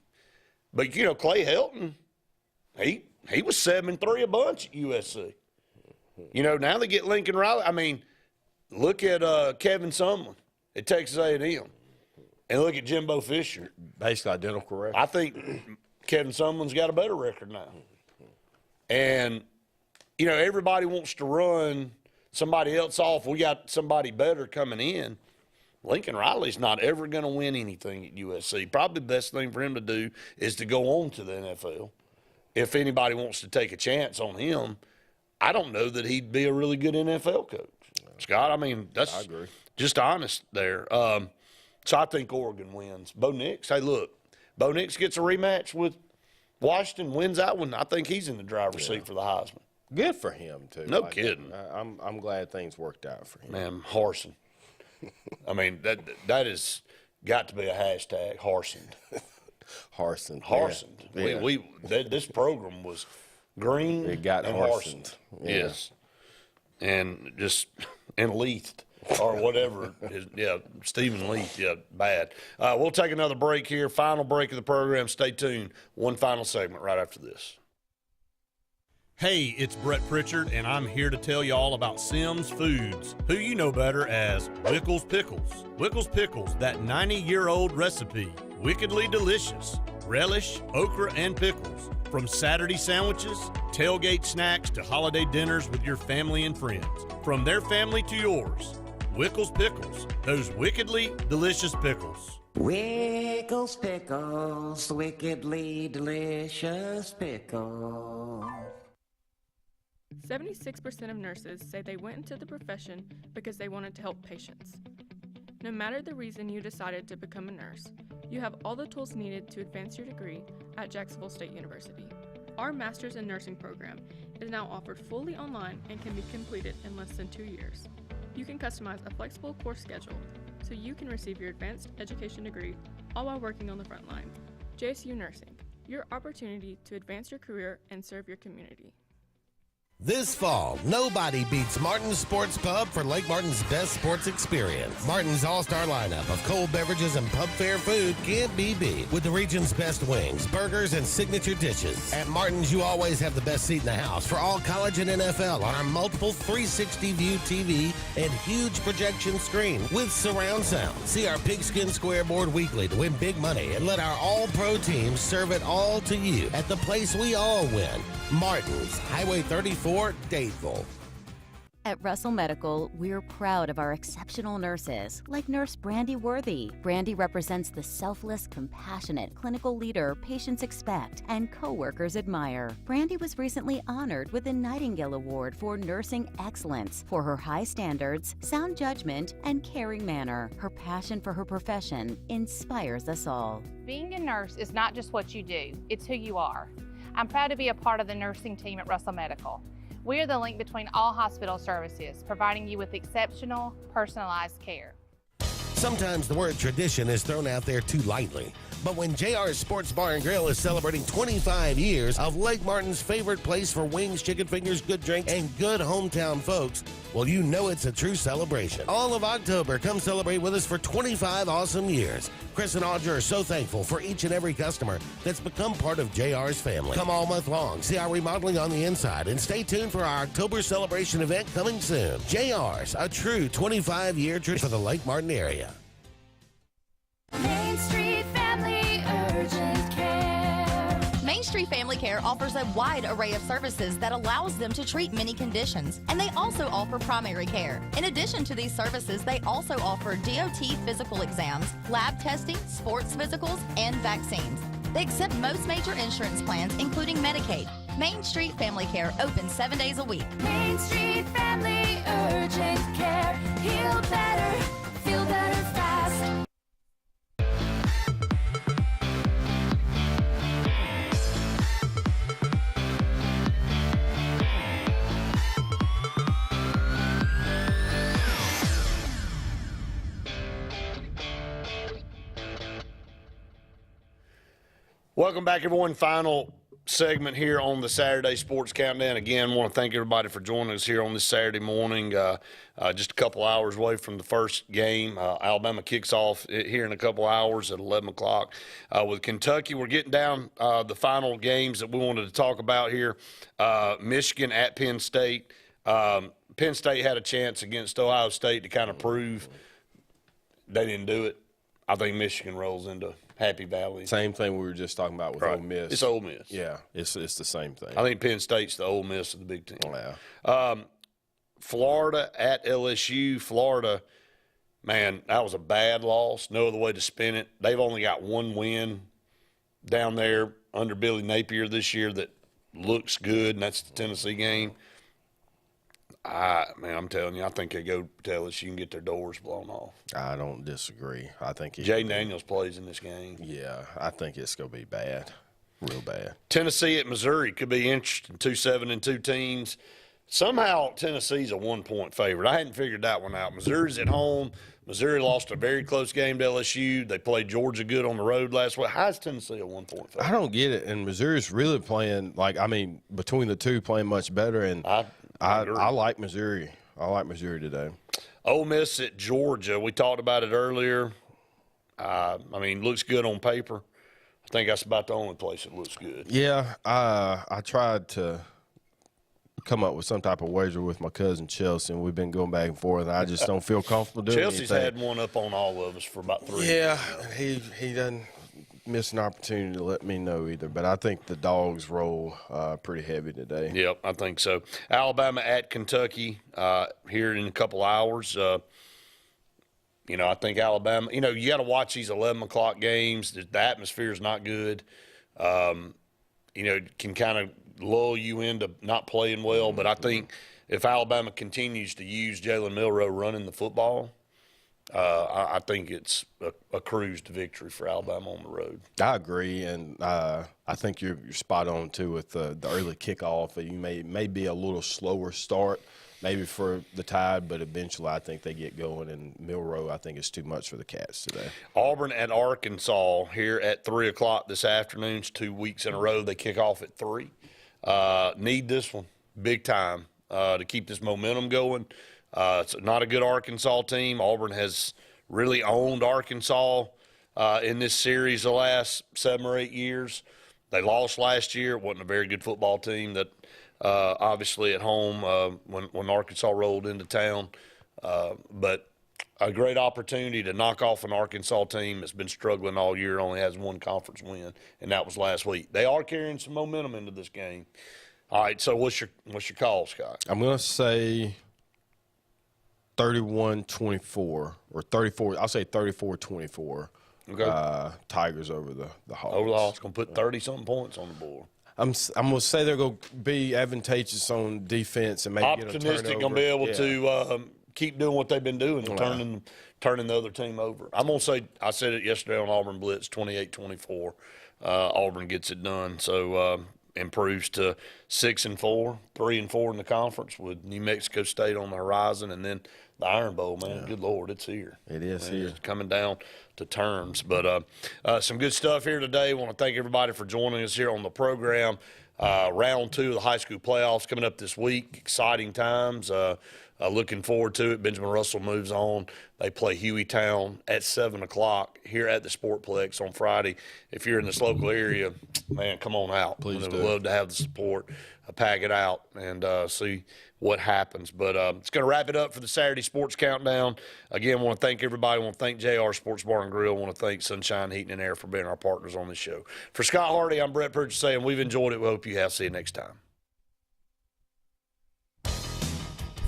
but, you know, Clay Helton, he was 7-3 a bunch at USC. You know, now they get Lincoln Riley. I mean, look at Kevin Sumlin at Texas A&M, and look at Jimbo Fisher. Basically identical record. I think Kevin Sumlin's got a better record now. And, you know, everybody wants to run somebody else off. We got somebody better coming in. Lincoln Riley's not ever going to win anything at USC. Probably the best thing for him to do is to go on to the NFL. If anybody wants to take a chance on him, I don't know that he'd be a really good NFL coach. Scott, I mean, that's just honest there. So I think Oregon wins. Bo Nix, hey, look, Bo Nix gets a rematch with Washington, wins that one. I think he's in the driver's seat for the Heisman. Good for him, too. No kidding. I'm glad things worked out for him. Man, Harson. I mean, that has got to be a hashtag, Harsoned. Harsoned. Yeah. This program was green and Harsoned. Yes. And Leith or whatever. Stephen Leith. Yeah, bad. We'll take another break here. Final break of the program. Stay tuned. One final segment right after this. Hey, it's Brett Pritchard, and I'm here to tell you all about Sims Foods, who you know better as Wickles Pickles. Wickles Pickles, that 90-year-old recipe, wickedly delicious. Relish, okra, and pickles. From Saturday sandwiches, tailgate snacks, to holiday dinners with your family and friends. From their family to yours. Wickles Pickles, those wickedly delicious pickles. Wickles Pickles, wickedly delicious pickles. 76% of nurses say they went into the profession because they wanted to help patients. No matter the reason you decided to become a nurse, you have all the tools needed to advance your degree at Jacksonville State University. Our Master's in Nursing program is now offered fully online and can be completed in less than 2 years. You can customize a flexible course schedule so you can receive your advanced education degree all while working on the front line. JSU Nursing, your opportunity to advance your career and serve your community. This fall, nobody beats Martin's Sports Pub for Lake Martin's best sports experience. Martin's all-star lineup of cold beverages and pub fare food can't be beat, with the region's best wings, burgers, and signature dishes. At Martin's, you always have the best seat in the house for all college and NFL on our multiple 360-view TV and huge projection screen with surround sound. See our pigskin scoreboard weekly to win big money and let our all-pro teams serve it all to you at the place we all win. Martin's, Highway 34, Dadeville. At Russell Medical, we're proud of our exceptional nurses, like Nurse Brandy Worthy. Brandy represents the selfless, compassionate clinical leader patients expect and coworkers admire. Brandy was recently honored with the Nightingale Award for Nursing Excellence for her high standards, sound judgment, and caring manner. Her passion for her profession inspires us all. Being a nurse is not just what you do, it's who you are. I'm proud to be a part of the nursing team at Russell Medical. We are the link between all hospital services, providing you with exceptional, personalized care. Sometimes the word tradition is thrown out there too lightly. But when JR's Sports Bar and Grill is celebrating 25 years of Lake Martin's favorite place for wings, chicken fingers, good drinks, and good hometown folks, well, you know it's a true celebration. All of October, come celebrate with us for 25 awesome years. Chris and Audra are so thankful for each and every customer that's become part of JR's family. Come all month long, see our remodeling on the inside, and stay tuned for our October celebration event coming soon. JR's, a true 25-year tradition for the Lake Martin area. Main Street Family Urgent Care. Main Street Family Care offers a wide array of services that allows them to treat many conditions, and they also offer primary care. In addition to these services, they also offer DOT physical exams, lab testing, sports physicals, and vaccines. They accept most major insurance plans, including Medicaid. Main Street Family Care open 7 days a week. Main Street Family Urgent Care. Heal better, feel better fast. Welcome back, everyone. Final segment here on the Saturday Sports Countdown. Again, want to thank everybody for joining us here on this Saturday morning. Just a couple hours away from the first game. Alabama kicks off here in a couple hours at 11 o'clock with Kentucky. We're getting down the final games that we wanted to talk about here. Michigan at Penn State. Penn State had a chance against Ohio State to kind of prove they didn't do it. I think Michigan rolls into Happy Valley. Same thing we were just talking about with Ole Miss. It's Ole Miss. Yeah, it's the same thing. I think Penn State's the Ole Miss of the Big Ten. Yeah. Florida at LSU. Florida, man, that was a bad loss. No other way to spin it. They've only got one win down there under Billy Napier this year that looks good, and that's the Tennessee game. Man, I'm telling you, I think they go to LSU and get their doors blown off. I don't disagree. I think Jaden Daniels plays in this game. Yeah, I think it's going to be bad, real bad. Tennessee at Missouri could be interesting. 2-7-2 teams. Somehow Tennessee's a 1-point favorite. I hadn't figured that one out. Missouri's at home. Missouri lost a very close game to LSU. They played Georgia good on the road last week. How is Tennessee a 1-point favorite? I don't get it. And Missouri's really playing, between the two, playing much better. And I like Missouri. I like Missouri today. Ole Miss at Georgia. We talked about it earlier. Looks good on paper. I think that's about the only place it looks good. Yeah, I tried to come up with some type of wager with my cousin Chelsea, and we've been going back and forth, and I just don't feel comfortable doing Chelsea's anything. had one up on all of us for about 3 years. Yeah, he doesn't miss an opportunity to let me know either, but I think the Dogs roll pretty heavy today. Yep, I think so. Alabama at Kentucky here in a couple hours. I think Alabama, you got to watch these 11 o'clock games. The atmosphere is not good. Can kind of lull you into not playing well. But I think if Alabama continues to use Jalen Milroe running the football, I think it's a cruise to victory for Alabama on the road. I agree, and I think you're spot on too with the early kickoff. You may be a little slower start, maybe for the Tide, but eventually I think they get going. And Milroe, I think, is too much for the Cats today. Auburn at Arkansas here at 3 o'clock this afternoon. It's 2 weeks in a row. They kick off at 3. Need this one big time to keep this momentum going. It's not a good Arkansas team. Auburn has really owned Arkansas in this series the last 7 or 8 years. They lost last year. It wasn't a very good football team that obviously at home when Arkansas rolled into town. But a great opportunity to knock off an Arkansas team that's been struggling all year, only has one conference win, and that was last week. They are carrying some momentum into this game. All right, so what's your call, Scott? I'm going to say 31-24 or 34. I'll say 34-24. Okay. Tigers over the Hawks. Over the Hawks, going to put 30-something points on the board. I'm going to say they're going to be advantageous on defense and maybe optimistic get a turnover. Going to be able to keep doing what they've been doing and turning the other team over. I'm going to say, I said it yesterday on Auburn Blitz, 28-24. Auburn gets it done. So improves to 6-4, 3-4 in the conference with New Mexico State on the horizon, and then the Iron Bowl, man. Yeah. Good Lord, it's here. It is here. It's coming down to terms. But some good stuff here today. I want to thank everybody for joining us here on the program. Round 2 of the high school playoffs coming up this week. Exciting times. Looking forward to it. Benjamin Russell moves on. They play Hueytown at 7 o'clock here at the Sportplex on Friday. If you're in this local area, man, come on out. Please do. We'd love to have the support. Pack it out and see what happens. But it's going to wrap it up for the Saturday Sports Countdown. Again, I want to thank everybody. I want to thank JR Sports Bar and Grill. I want to thank Sunshine Heating and Air for being our partners on this show. For Scott Hardy, I'm Brett Pritchard saying we've enjoyed it. We hope you have. See you next time.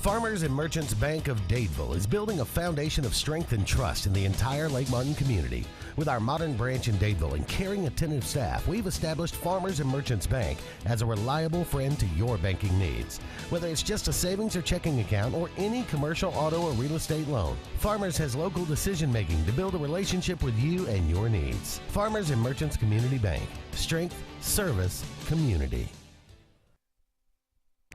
Farmers and Merchants Bank of Dadeville is building a foundation of strength and trust in the entire Lake Martin community. With our modern branch in Dadeville and caring, attentive staff, we've established Farmers and Merchants Bank as a reliable friend to your banking needs. Whether it's just a savings or checking account or any commercial, auto, or real estate loan, Farmers has local decision-making to build a relationship with you and your needs. Farmers and Merchants Community Bank. Strength, service, community.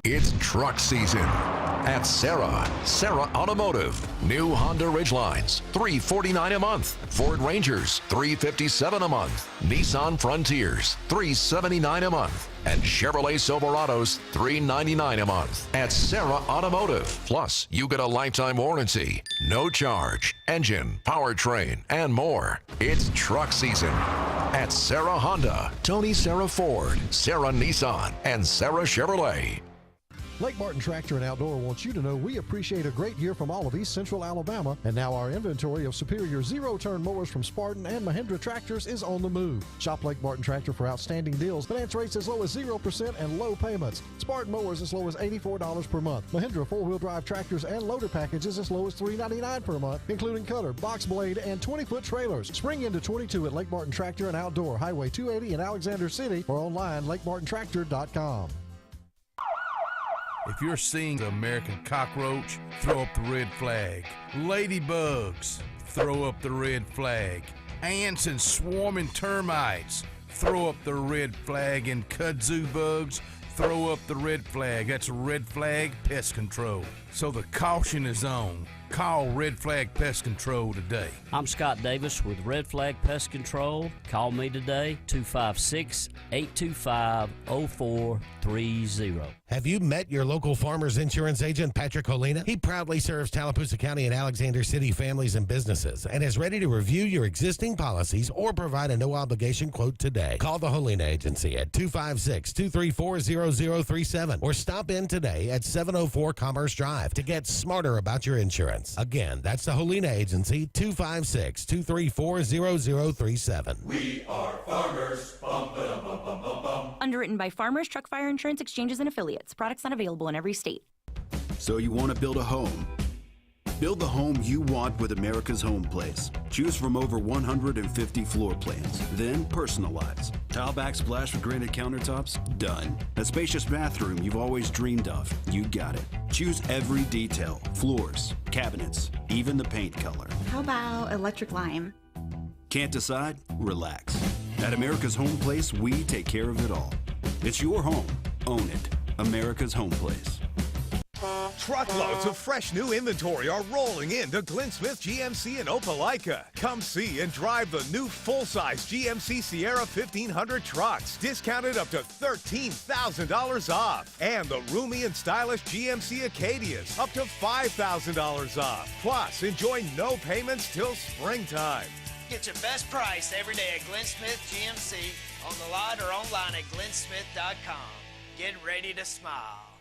It's truck season at AHSAA Automotive. New Honda Ridgelines, $349 a month. Ford Rangers, $357 a month. Nissan Frontiers, $379 a month. And Chevrolet Silverados, $399 a month. At AHSAA Automotive. Plus, you get a lifetime warranty, no charge, engine, powertrain, and more. It's truck season at AHSAA Honda, Tony Serra Ford, Serra Nissan, and Serra Chevrolet. Lake Martin Tractor and Outdoor wants you to know we appreciate a great year from all of East Central Alabama, and now our inventory of superior zero-turn mowers from Spartan and Mahindra Tractors is on the move. Shop Lake Martin Tractor for outstanding deals, finance rates as low as 0% and low payments. Spartan mowers as low as $84 per month. Mahindra four-wheel drive tractors and loader packages as low as $399 per month, including cutter, box blade, and 20-foot trailers. Spring into 22 at Lake Martin Tractor and Outdoor, Highway 280 in Alexander City, or online lakemartintractor.com. If you're seeing the American cockroach, throw up the red flag. Ladybugs, throw up the red flag. Ants and swarming termites, throw up the red flag. And kudzu bugs, throw up the red flag. That's Red Flag Pest Control. So the caution is on. Call Red Flag Pest Control today. I'm Scott Davis with Red Flag Pest Control. Call me today, 256-825-0430. Have you met your local Farmers Insurance agent, Patrick Holina? He proudly serves Tallapoosa County and Alexander City families and businesses and is ready to review your existing policies or provide a no-obligation quote today. Call the Holina Agency at 256-234-0037 or stop in today at 704 Commerce Drive to get smarter about your insurance. Again, that's the Holina Agency, 256-234-0037. We are farmers. Bum, ba-dum, bum, bum, bum, bum. Underwritten by Farmers Truck Fire Insurance Exchanges and Affiliates. Products not available in every state. So you want to build a home, Build the home you want with America's Home Place. Choose from over 150 floor plans. Then personalize. Tile backsplash with granite countertops? Done. A spacious bathroom you've always dreamed of? You got it. Choose every detail. Floors, cabinets, even the paint color. How about electric lime? Can't decide? Relax. At America's Home Place, we take care of it all. It's your home. Own it. America's Home Place. Truckloads of fresh new inventory are rolling into Glenn Smith GMC in Opelika. Come see and drive the new full-size GMC Sierra 1500 trucks, discounted up to $13,000 off. And the roomy and stylish GMC Acadias, up to $5,000 off. Plus, enjoy no payments till springtime. Get your best price every day at Glenn Smith GMC on the lot or online at glennsmith.com. Get ready to smile.